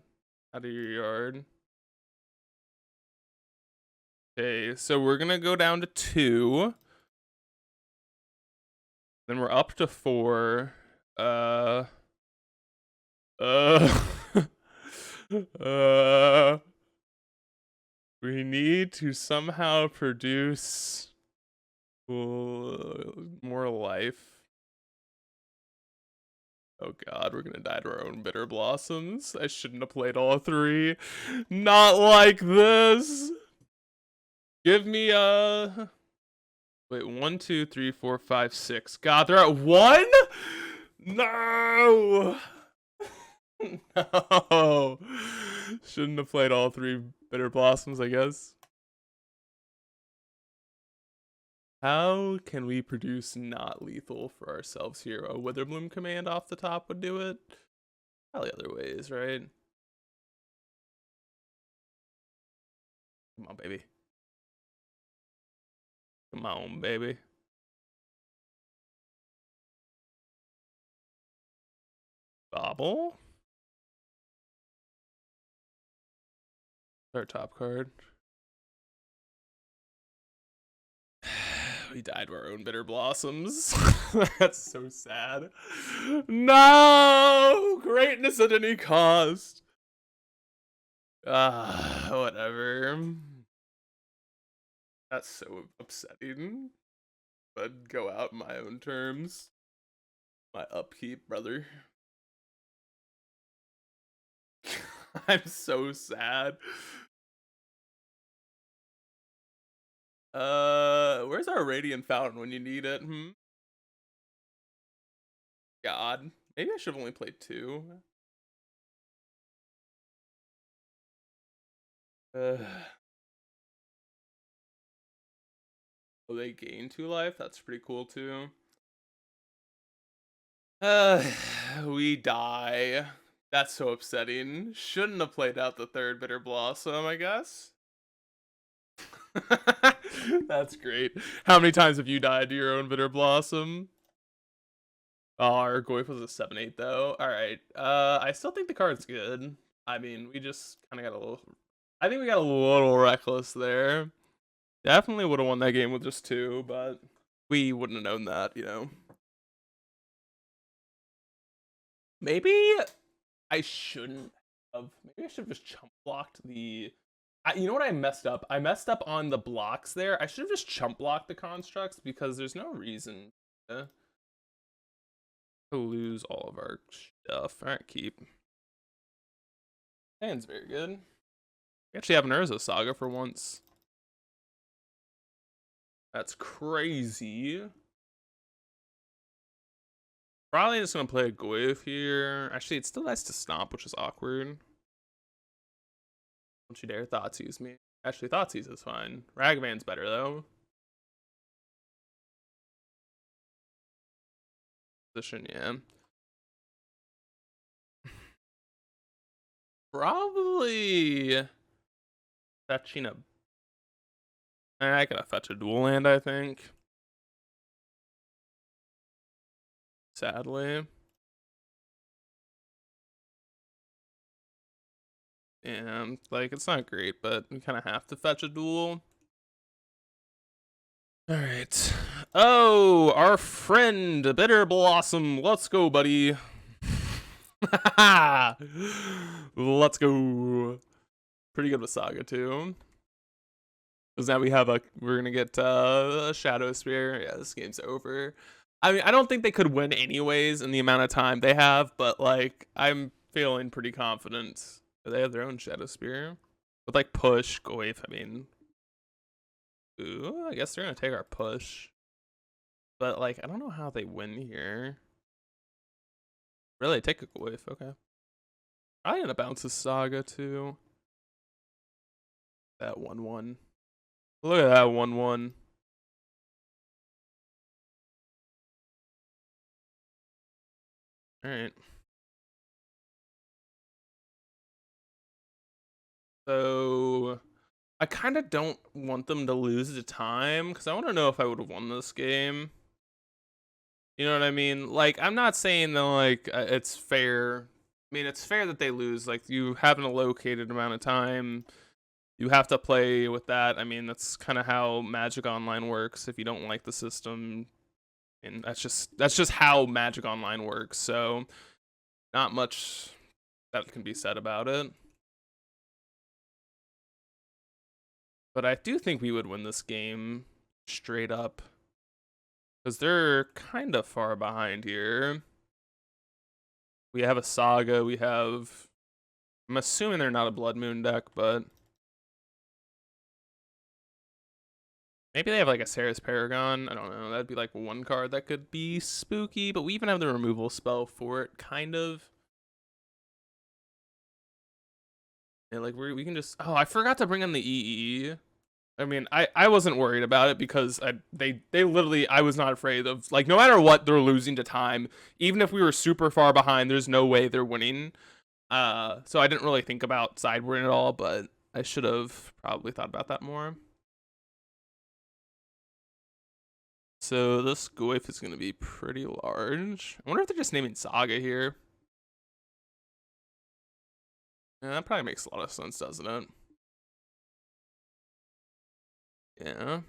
out of your yard. Okay, so we're gonna go down to 2. Then we're up to 4. uh, we need to somehow produce more life. Oh god, we're gonna die to our own bitter blossoms. I shouldn't have played all 3. Not like this. Give me wait, 1, 2, 3, 4, 5, 6. God, they're at 1? No! No. Shouldn't have played all 3 bitter blossoms, I guess. How can we produce not lethal for ourselves here? A Witherbloom command off the top would do it. Probably other ways, right? Come on, baby. Come on, baby. Bobble? Our top card. We died to our own bitter blossoms. That's so sad. No! Greatness at any cost. Whatever. That's so upsetting. But go out in my own terms. My upkeep, brother. I'm so sad. Where's our Radiant Fountain when you need it? God. Maybe I should have only played 2. Will they gain 2 life? That's pretty cool too. We die. That's so upsetting. Shouldn't have played out the 3rd Bitter Blossom, I guess. That's great. How many times have you died to your own Bitter Blossom? Oh, our Goyf was a 7/8 though. Alright. I still think the card's good. I mean, we just kind of got a little... I think we got a little reckless there. Definitely would have won that game with just 2, but we wouldn't have known that, you know. Maybe I shouldn't have. Maybe I should have just chump blocked the... you know what I messed up? I messed up on the blocks there. I should have just chump blocked the constructs because there's no reason to lose all of our stuff. Alright, keep. Hand's very good. We actually have an Urza Saga for once. That's crazy. Probably just gonna play a Goyf here. Actually, it's still nice to stomp, which is awkward. Don't you dare Thoughtseize me. Actually, Thoughtseize is fine. Ragavan's better, though. Position, yeah. Probably fetching a... I gotta fetch a dual land, I think. Sadly. And, like, it's not great, but we kind of have to fetch a duel. Alright. Oh, our friend, Bitter Blossom. Let's go, buddy. Let's go. Pretty good with Saga, too. Because now we have we're gonna get a Shadow Spear. Yeah, this game's over. I mean, I don't think they could win anyways in the amount of time they have, but, like, I'm feeling pretty confident. They have their own Shadow Spear. With, like, push, Goyf, I mean. Ooh, I guess they're gonna take our push. But, like, I don't know how they win here. Really, take a Goyf, okay. I'm gonna bounce a Saga, too. That 1/1. Look at that 1/1. All right. So I kind of don't want them to lose the time because I want to know if I would have won this game. You know what I mean? Like, I'm not saying that like it's fair. I mean, it's fair that they lose. Like, you have an allocated amount of time. You have to play with that. I mean, that's kind of how Magic Online works. If you don't like the system, and that's just how Magic Online works. So, not much that can be said about it. But I do think we would win this game straight up. Because they're kind of far behind here. We have a Saga, we have... I'm assuming they're not a Blood Moon deck, but... Maybe they have like a Ceres Paragon. I don't know. That'd be like one card that could be spooky, but we even have the removal spell for it, kind of. Yeah, like we can just... Oh, I forgot to bring in the EE. I mean, I wasn't worried about it because they literally, I was not afraid of, like, no matter what, they're losing to time. Even if we were super far behind, there's no way they're winning. So I didn't really think about sideboarding at all, but I should have probably thought about that more. So this Goif is going to be pretty large. I wonder if they're just naming Saga here. Yeah, that probably makes a lot of sense, doesn't it? Yeah.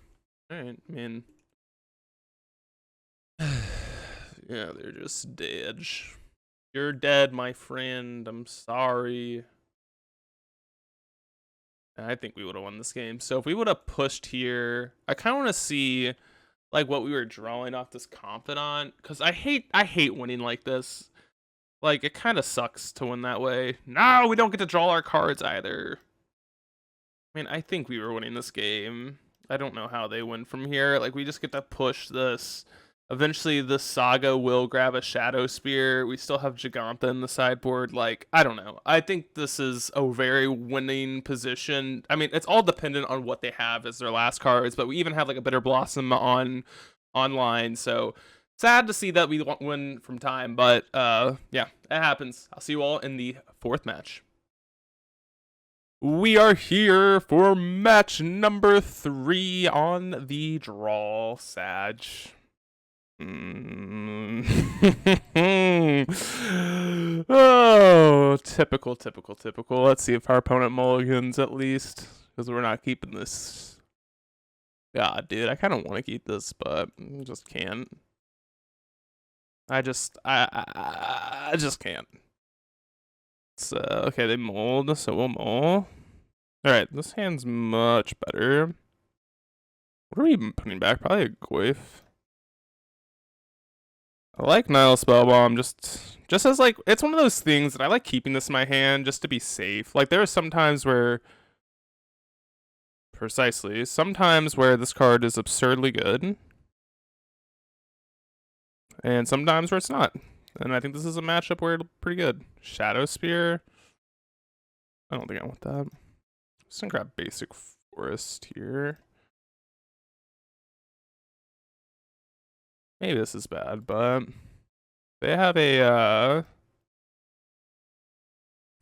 Alright, I mean... yeah, they're just dead. You're dead, my friend. I'm sorry. I think we would have won this game. So if we would have pushed here, I kind of want to see like what we were drawing off this Confidant, because I hate winning like this. Like, it kind of sucks to win that way. No, we don't get to draw our cards either. I mean, I think we were winning this game. I don't know how they win from here. Like, we just get to push this. Eventually, the Saga will grab a Shadow Spear. We still have Giganta in the sideboard. Like, I don't know. I think this is a very winning position. I mean, it's all dependent on what they have as their last cards, but we even have, like, a Bitter Blossom online, so sad to see that we win from time, but yeah, it happens. I'll see you all in the fourth match. We are here for match number 3 on the draw, Sag. Oh, typical. Let's see if our opponent mulligans at least, because we're not keeping this. God, dude, I kind of want to keep this, but I just can't. I just can't. So, okay, they mold, so we'll mull. Alright, this hand's much better. What are we even putting back? Probably a Goif. I like Nile Spellbomb, just as, like, it's one of those things that I like keeping this in my hand just to be safe. Like, there are some times where... Precisely. Sometimes where this card is absurdly good. And sometimes where it's not. And I think this is a matchup where it's pretty good. Shadow Spear. I don't think I want that. Just gonna grab basic forest here. Maybe this is bad, but they have a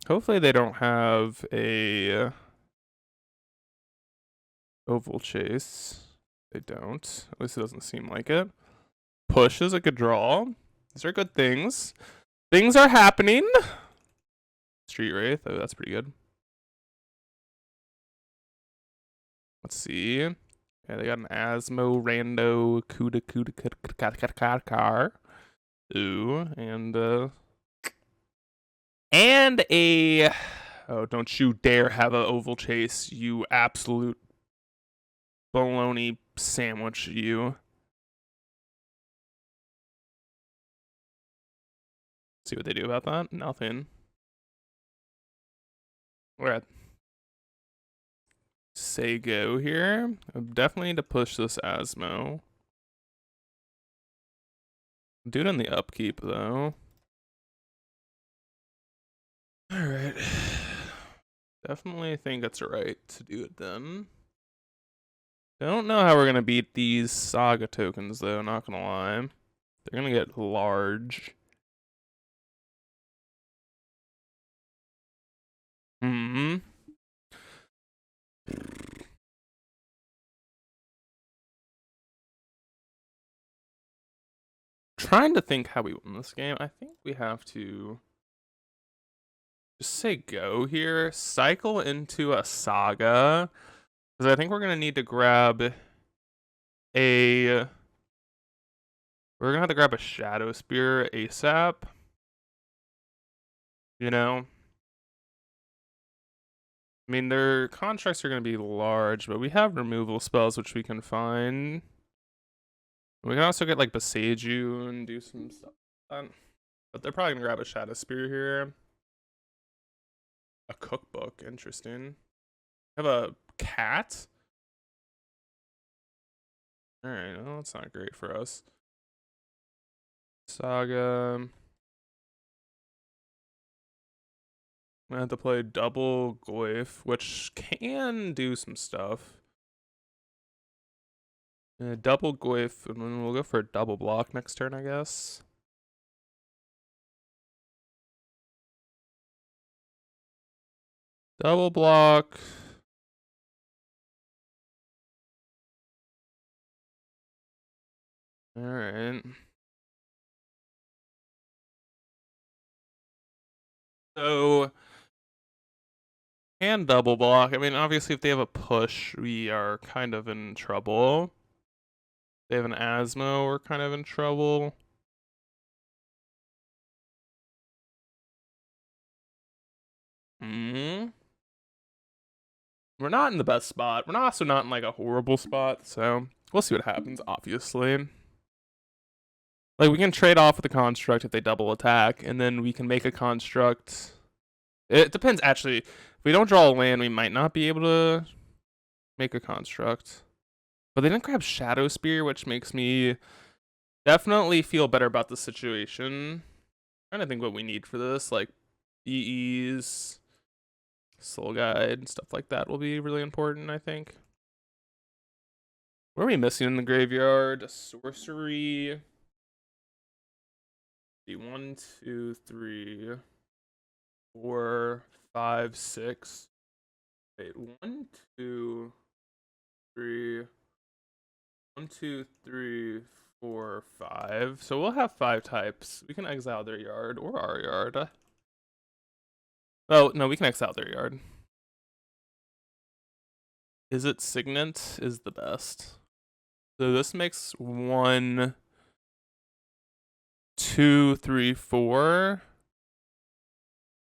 hopefully they don't have a oval chase. They don't. At least it doesn't seem like it. Push is a good draw. These are good things. Things are happening. Street Wraith. Oh, that's pretty good. Let's see. Yeah, they got an Asmo, Rando, Kuda, car. Ooh, and a... Oh, don't you dare have an oval chase, you absolute baloney sandwich, you. See what they do about that? Nothing. We're at say go here. I definitely need to push this Asmo. Do it in the upkeep, though. Alright. Definitely think it's right to do it then. Don't know how we're gonna beat these Saga tokens, though, not gonna lie. They're gonna get large. Trying to think how we win this game. I think we have to just say go here, cycle into a Saga, because I think we're gonna need to grab a. We're gonna have to grab a Shadow Spear ASAP. You know? I mean, their contracts are gonna be large, but we have removal spells which we can find. We can also get like Beseiju and do some stuff. But they're probably gonna grab a Shadow Spear here. A cookbook, interesting. Have a cat? Alright, well, that's not great for us. Saga. I have to play double Glyph, which can do some stuff. Double Glyph, and then we'll go for a double block next turn, I guess. Double block. Alright. So, can double block. I mean, obviously, if they have a push, we are kind of in trouble. If they have an Asmo, we're kind of in trouble. We're not in the best spot. We're also not in like a horrible spot, so we'll see what happens, obviously. Like, we can trade off with the construct if they double attack, and then we can make a construct. It depends, actually. If we don't draw a land, we might not be able to make a construct. But they didn't grab Shadow Spear, which makes me definitely feel better about the situation. I'm trying to think what we need for this, like EEs, Soul Guide, stuff like that will be really important, I think. What are we missing in the graveyard? A sorcery. 1, 2, 3, 4, 5, 6. Wait, 1, 2, 3. 1, 2, 3, 4, 5. So we'll have 5 types. We can exile their yard or our yard. Oh, no, we can exile their yard. Is it Signet is the best. So this makes 1, 2, 3, 4.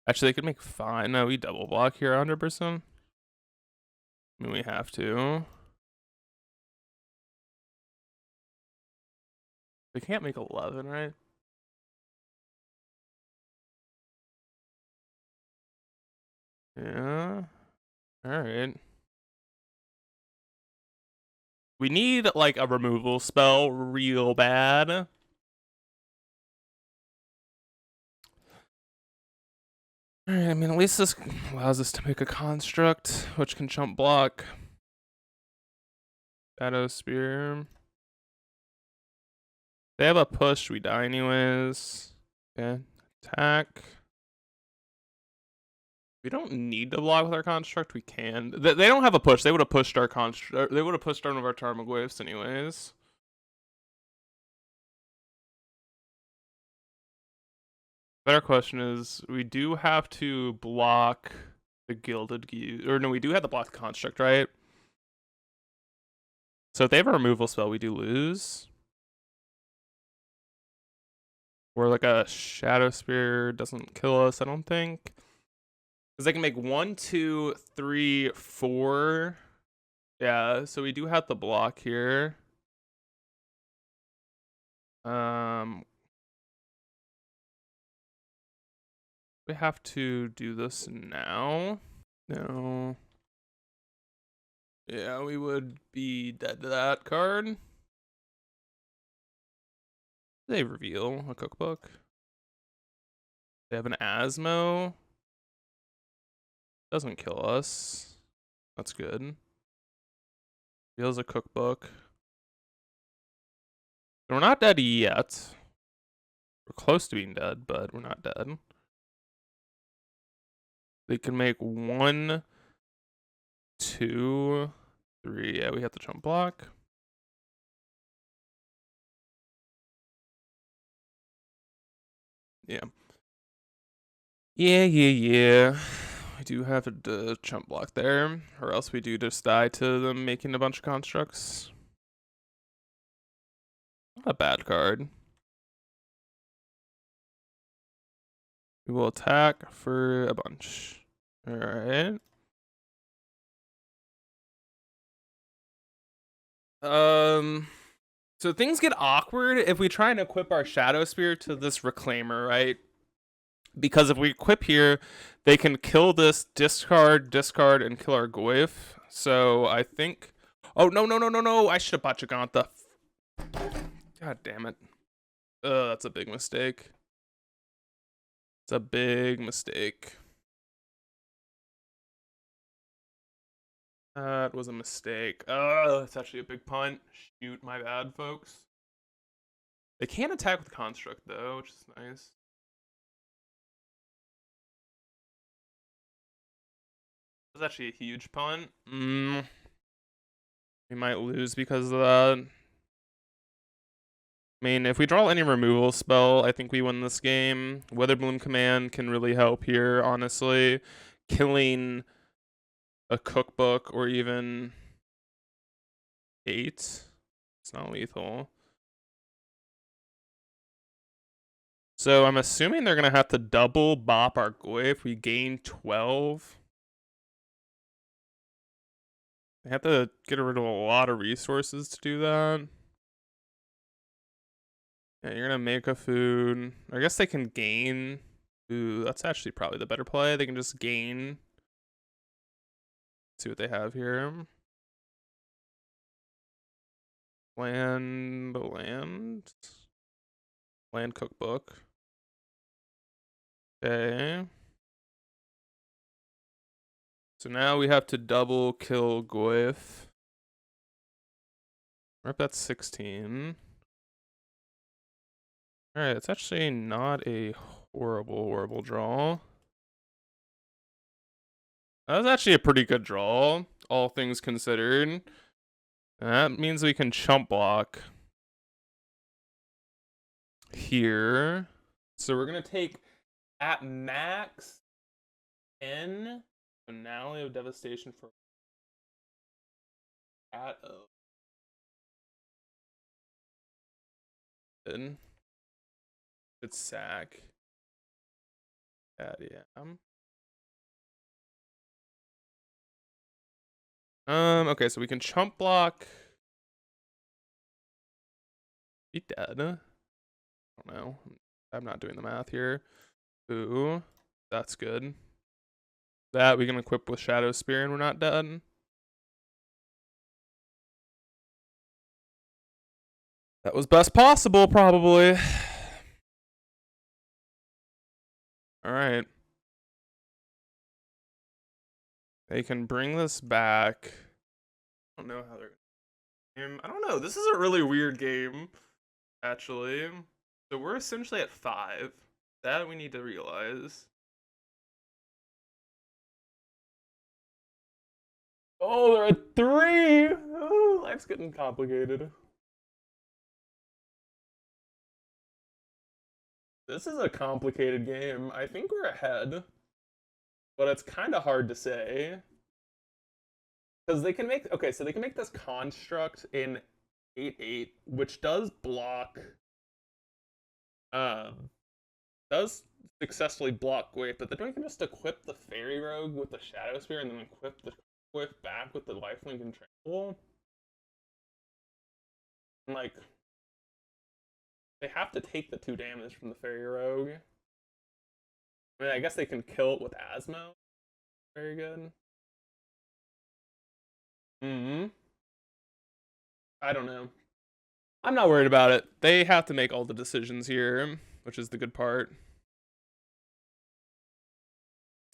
Actually, they could make 5. No, we double block here 100%. I mean, we have to. They can't make 11, right? Yeah. Alright. We need, like, a removal spell real bad. Alright, I mean, at least this allows us to make a construct, which can jump block. Shadow Spear. They have a push, we die anyways. Okay, attack. We don't need to block with our construct, we can. They don't have a push, they would have pushed our construct, they would have pushed one of our Tarmogoyfs anyways. Better question is, we do have to block the Gilded Geese, or no, we do have to block the construct, right? So if they have a removal spell, we do lose. Or like a Shadow Spear doesn't kill us, I don't think. Because they can make 1, 2, 3, 4. Yeah, so we do have to block here. We have to do this now. No. Yeah, we would be dead to that card. They reveal a cookbook. They have an Asmo. Doesn't kill us. That's good. Reveals a cookbook. We're not dead yet. We're close to being dead, but we're not dead. They can make 1, 2, 3. Yeah, we have to jump block. Yeah. Yeah. We do have a chump block there, or else we do just die to them making a bunch of constructs. Not a bad card. We will attack for a bunch. Alright. So things get awkward if we try and equip our Shadow Spear to this Reclaimer, right? Because if we equip here, they can kill this, discard, and kill our Goyf. So I think... Oh, no. I should have bought Giganta. God damn it. That's a big mistake. It's a big mistake. That was a mistake. That's actually a big punt. Shoot, my bad, folks. They can't attack with Construct, though, which is nice. That was actually a huge punt. We might lose because of that. I mean, if we draw any removal spell, I think we win this game. Witherbloom Command can really help here, honestly. Killing a cookbook or even 8. It's not lethal. So I'm assuming they're going to have to double bop our Goy if we gain 12. They have to get rid of a lot of resources to do that. Yeah, you're going to make a food. I guess they can gain. Ooh, that's actually probably the better play. They can just gain. Let's see what they have here. Land cookbook. Okay. So now we have to double kill Goyf. Rep, that's 16. Alright, it's actually not a horrible draw. That was actually a pretty good draw, all things considered. That means we can chump block here. So we're going to take, at max, 10 Finale of Devastation for at O. It's sack. Yeah. Okay, so we can chump block. Be dead. I don't know. I'm not doing the math here. Ooh, that's good. That we can equip with Shadow Spear and we're not dead. That was best possible, probably. Alright. They can bring this back. I don't know how they're... I don't know. This is a really weird game, actually. So we're essentially at 5. That we need to realize. Oh, they're at 3! Oh, life's getting complicated. This is a complicated game. I think we're ahead. But it's kind of hard to say. Because they can make... Okay, so they can make this construct in 8/8, which does block... does successfully block Gwait, but then we can just equip the Fairy Rogue with the Shadow Spear and then equip the Gwait back with the Lifelink and Trample. And, like... They have to take the 2 damage from the Fairy Rogue. I mean, I guess they can kill it with Asmo. Very good. I don't know. I'm not worried about it. They have to make all the decisions here, which is the good part.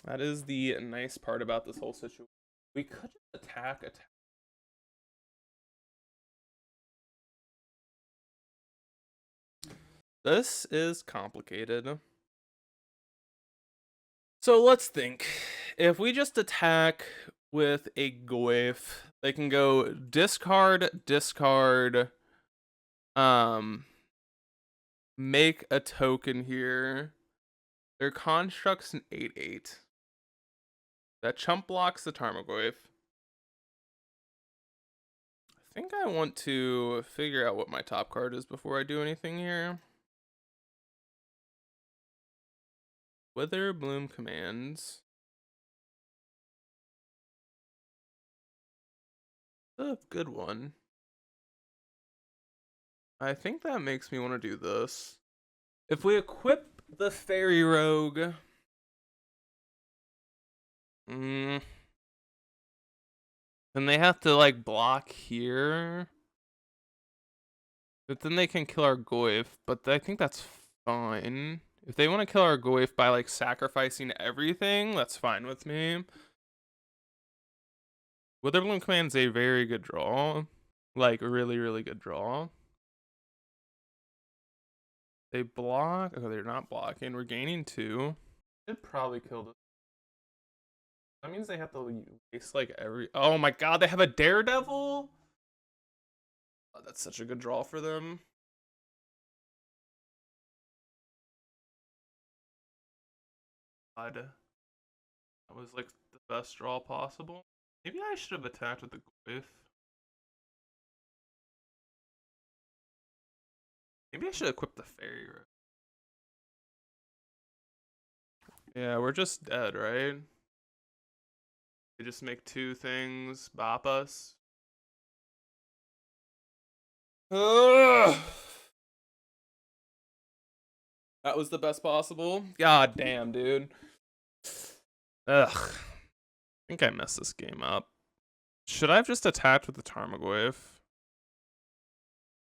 That is the nice part about this whole situation. We could just attack. This is complicated. So let's think. If we just attack with a Goyf, they can go discard, make a token here. Their construct's an 8/8. That chump blocks the Tarmogoyf. I think I want to figure out what my top card is before I do anything here. Wither Bloom commands. A good one. I think that makes me want to do this. If we equip the Fairy Rogue... then they have to, like, block here. But then they can kill our Goyf, but I think that's fine. If they want to kill our Goyf by, like, sacrificing everything, that's fine with me. Witherbloom Command's a very good draw. Like, really, really good draw. They block. Oh, they're not blocking. We're gaining 2. Should probably kill this. That means they have to waste, like, every... Oh my god, they have a Daredevil? Oh, that's such a good draw for them. God. That was, like, the best draw possible. Maybe I should have attacked with the Goyf. Maybe I should equip the Fairy Rogue. Yeah, we're just dead, right? They just make 2 things, bop us. Ugh. That was the best possible. God damn, dude. Ugh. I think I messed this game up. Should I have just attacked with the Tarmogoyf?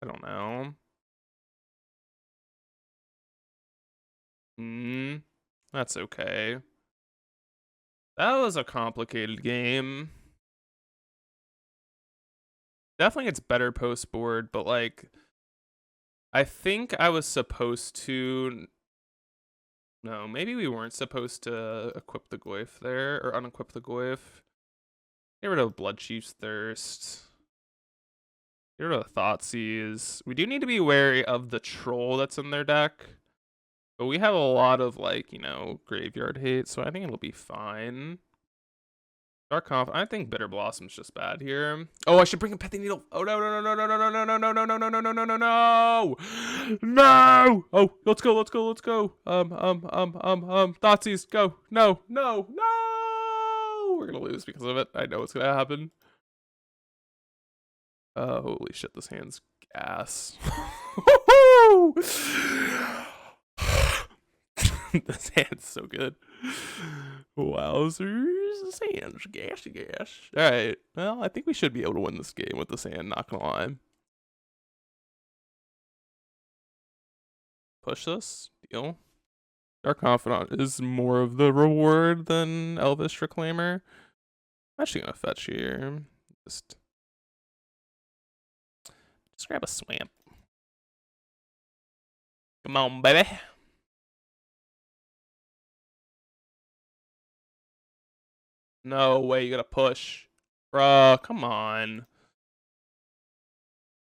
I don't know. That's okay. That was a complicated game. Definitely gets better post board, but like, I think I was supposed to. No, maybe we weren't supposed to equip the Goyf there, or unequip the Goyf. Get rid of Bloodchief's Thirst. Get rid of the Thoughtseize. We do need to be wary of the Troll that's in their deck. But we have a lot of, like, you know, graveyard hate, so I think it'll be fine. Dark Conf. I think Bitter Blossom's just bad here. Oh, I should bring a Petty Needle. Oh no no no no no no no no no no no no no no no no no no! Oh, let's go, let's go, let's go. Thoughtseize, go. No, no, no! We're gonna lose because of it. I know what's gonna happen. Holy shit, this hand's gas. This hand's so good. Wowzers, this hand's gassy gas. Alright, well, I think we should be able to win this game with this hand, not gonna lie. Push this, deal. Dark Confidant is more of the reward than Elvish Reclaimer. I'm actually gonna fetch here. Just grab a swamp. Come on, baby. No way, you gotta push. Bruh, come on.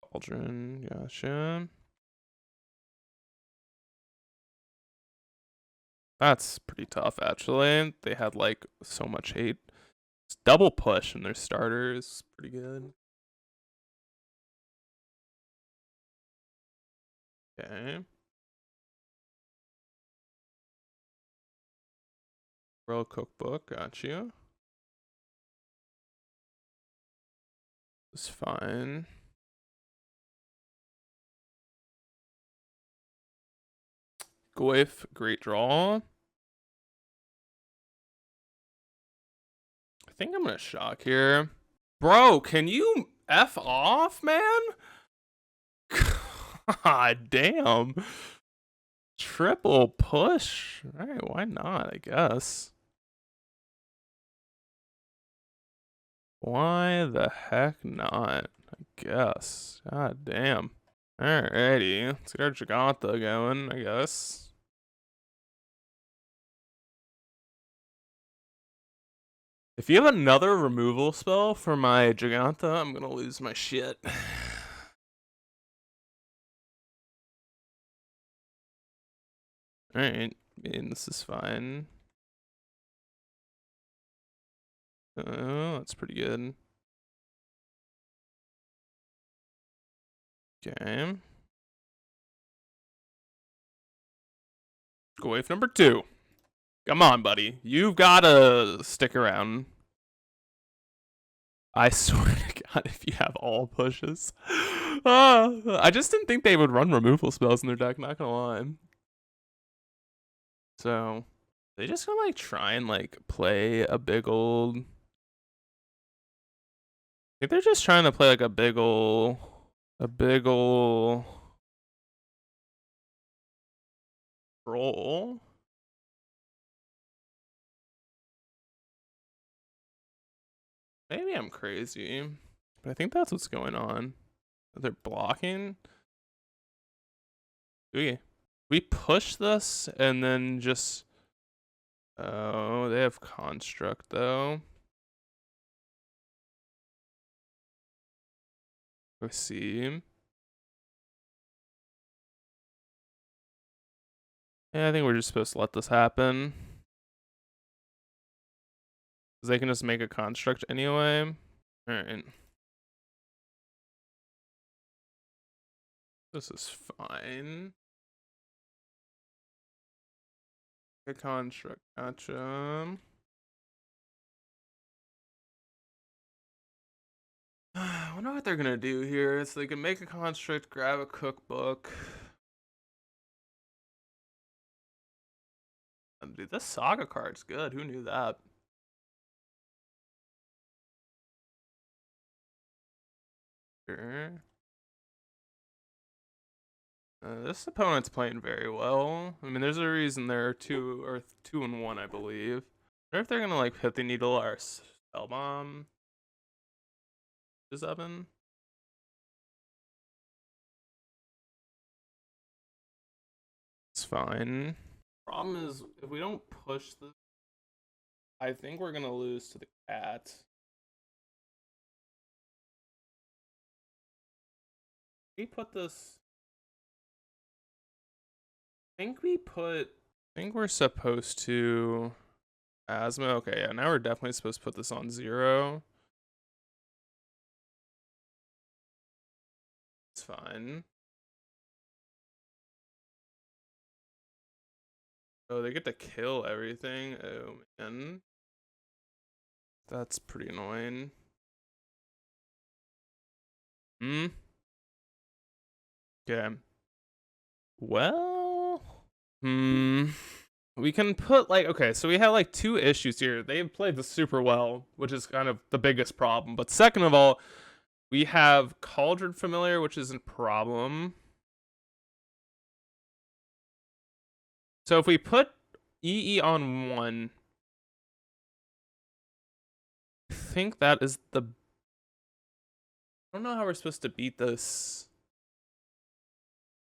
Cauldron, gotcha. That's pretty tough, actually. They had, like, so much hate. It's double push in their starters. Pretty good. Okay. World Cookbook, got you. It's fine. Goyf, great draw. I think I'm gonna shock here. Bro, can you F off, man? God damn. Triple push. Alright, why not, I guess. Why the heck not? I guess. God damn. Alrighty. Let's get our Giganta going, I guess. If you have another removal spell for my Giganta, I'm gonna lose my shit. Alright, I mean, this is fine. Oh, that's pretty good. Okay. Go wave number 2. Come on, buddy. You've gotta stick around. I swear to God, if you have all pushes. I just didn't think they would run removal spells in their deck, not gonna lie. So, they just gonna, like, try and, like, play a big old... I think they're just trying to play, like, a big ol' roll. Maybe I'm crazy, but I think that's what's going on. They're blocking. We push this and then just... Oh, they have construct though. Let's see. Yeah, I think we're just supposed to let this happen. Because they can just make a construct anyway. Alright. This is fine. A construct, gotcha. I wonder what they're gonna do here. So they can make a construct, grab a cookbook. Dude, this saga card's good. Who knew that? Sure. This opponent's playing very well. I mean, there's a reason they're 2-1, I believe. I wonder if they're gonna like hit the needle or spellbomb. Is Evan? It's fine. Problem is, if we don't push this, I think we're gonna lose to the cat. We put this. I think we're supposed to. Asthma. Okay, yeah. Now we're definitely supposed to put this on 0. It's fine. Oh, they get to kill everything. Oh man, that's pretty annoying. Okay. Well, we can put like, okay, so we have like 2 issues here. They've played this super well, which is kind of the biggest problem. But second of all, we have Cauldron Familiar, which is a problem. So if we put EE on 1, I think that is the... I don't know how we're supposed to beat this.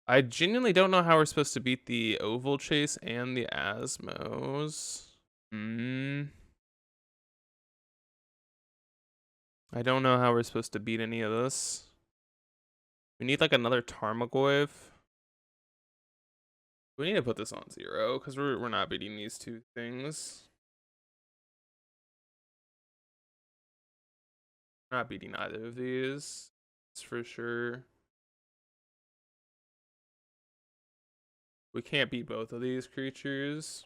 I genuinely don't know how we're supposed to beat the Oval Chase and the Asmos. I don't know how we're supposed to beat any of this. We need like another Tarmogoyf. We need to put this on 0 because we're not beating these 2 things. We're not beating either of these. That's for sure. We can't beat both of these creatures.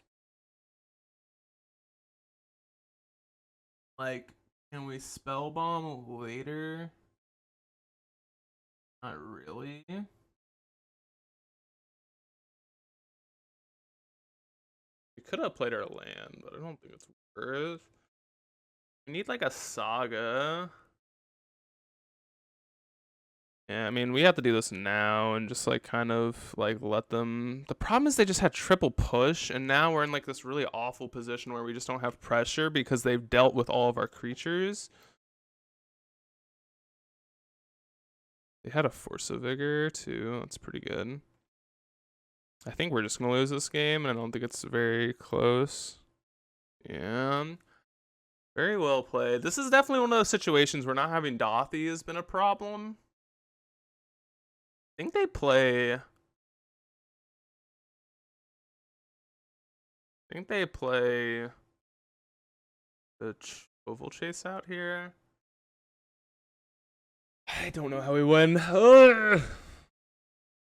Like, can we spellbomb later? Not really. We could have played our land, but I don't think it's worth. We need like a saga. Yeah, I mean, we have to do this now and just like kind of like let them. The problem is they just had triple push, and now we're in like this really awful position where we just don't have pressure because they've dealt with all of our creatures. They had a Force of Vigor too. That's pretty good. I think we're just gonna lose this game, and I don't think it's very close. Yeah. Very well played. This is definitely one of those situations where not having Dothy has been a problem. I think they play... I think they play the Oval Chase out here. I don't know how we win. Ugh.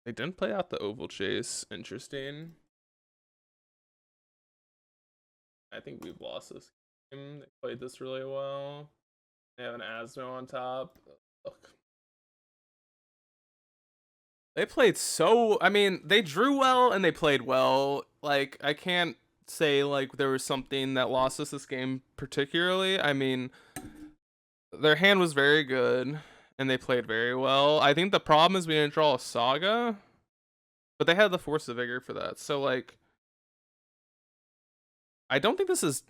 They didn't play out the Oval Chase. Interesting. I think we've lost this game. They played this really well. They have an Asno on top. Ugh. They played so... I mean, they drew well and they played well. Like, I can't say, like, there was something that lost us this game particularly. I mean, their hand was very good and they played very well. I think the problem is we didn't draw a Saga, but they had the Force of Vigor for that. So, like, I don't think this is...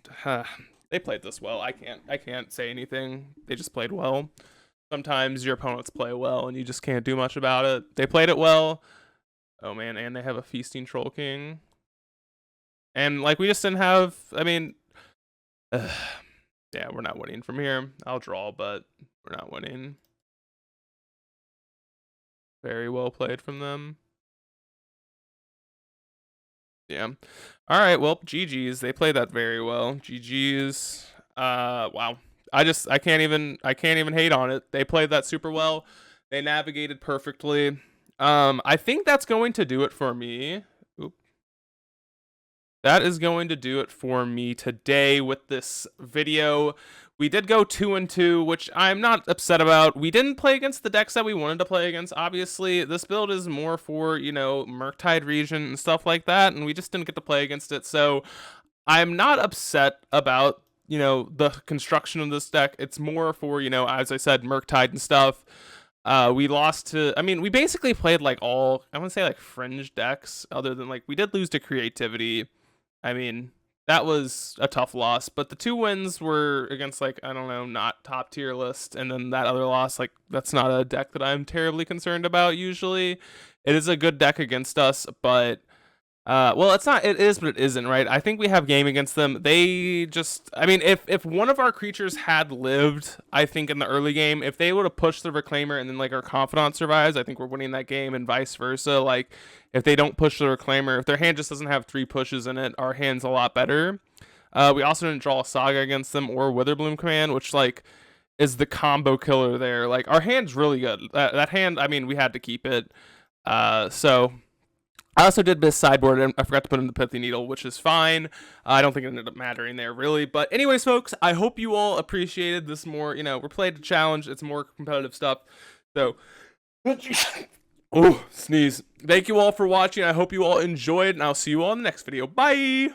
they played this well. I can't say anything. They just played well. Sometimes your opponents play well and you just can't do much about it. They played it well. Oh man, and they have a Feasting Troll King. And like we just didn't have, I mean, yeah, we're not winning from here. I'll draw, but we're not winning. Very well played from them. Yeah. All right, well, GG's. They played that very well. GG's. Wow. I can't even hate on it. They played that super well. They navigated perfectly. I think that's going to do it for me. Oop. That is going to do it for me today with this video. We did go 2-2, which I'm not upset about. We didn't play against the decks that we wanted to play against. Obviously, this build is more for, you know, Murktide region and stuff like that, and we just didn't get to play against it. So I'm not upset about, you know, the construction of this deck. It's more for, you know, as I said, Murktide and stuff. We lost to, I mean, we basically played like all, I want to say like fringe decks, other than like, we did lose to Creativity. I mean, that was a tough loss, but the 2 wins were against like, I don't know, not top tier list. And then that other loss, like, that's not a deck that I'm terribly concerned about usually. It is a good deck against us, but well, it's not, it is, but it isn't, right? I think we have game against them. They just, I mean, if one of our creatures had lived, I think in the early game, if they would have pushed the Reclaimer and then like our Confidant survives, I think we're winning that game, and vice versa. Like, if they don't push the Reclaimer, if their hand just doesn't have 3 pushes in it, our hand's a lot better. We also didn't draw a Saga against them or Witherbloom Command, which like is the combo killer there. Like, our hand's really good. That hand, I mean, we had to keep it. So I also did miss sideboard, and I forgot to put in the Pithy Needle, which is fine. I don't think it ended up mattering there, really. But anyways, folks, I hope you all appreciated this more, you know, we're played a challenge. It's more competitive stuff. So, oh, sneeze. Thank you all for watching. I hope you all enjoyed, and I'll see you all in the next video. Bye!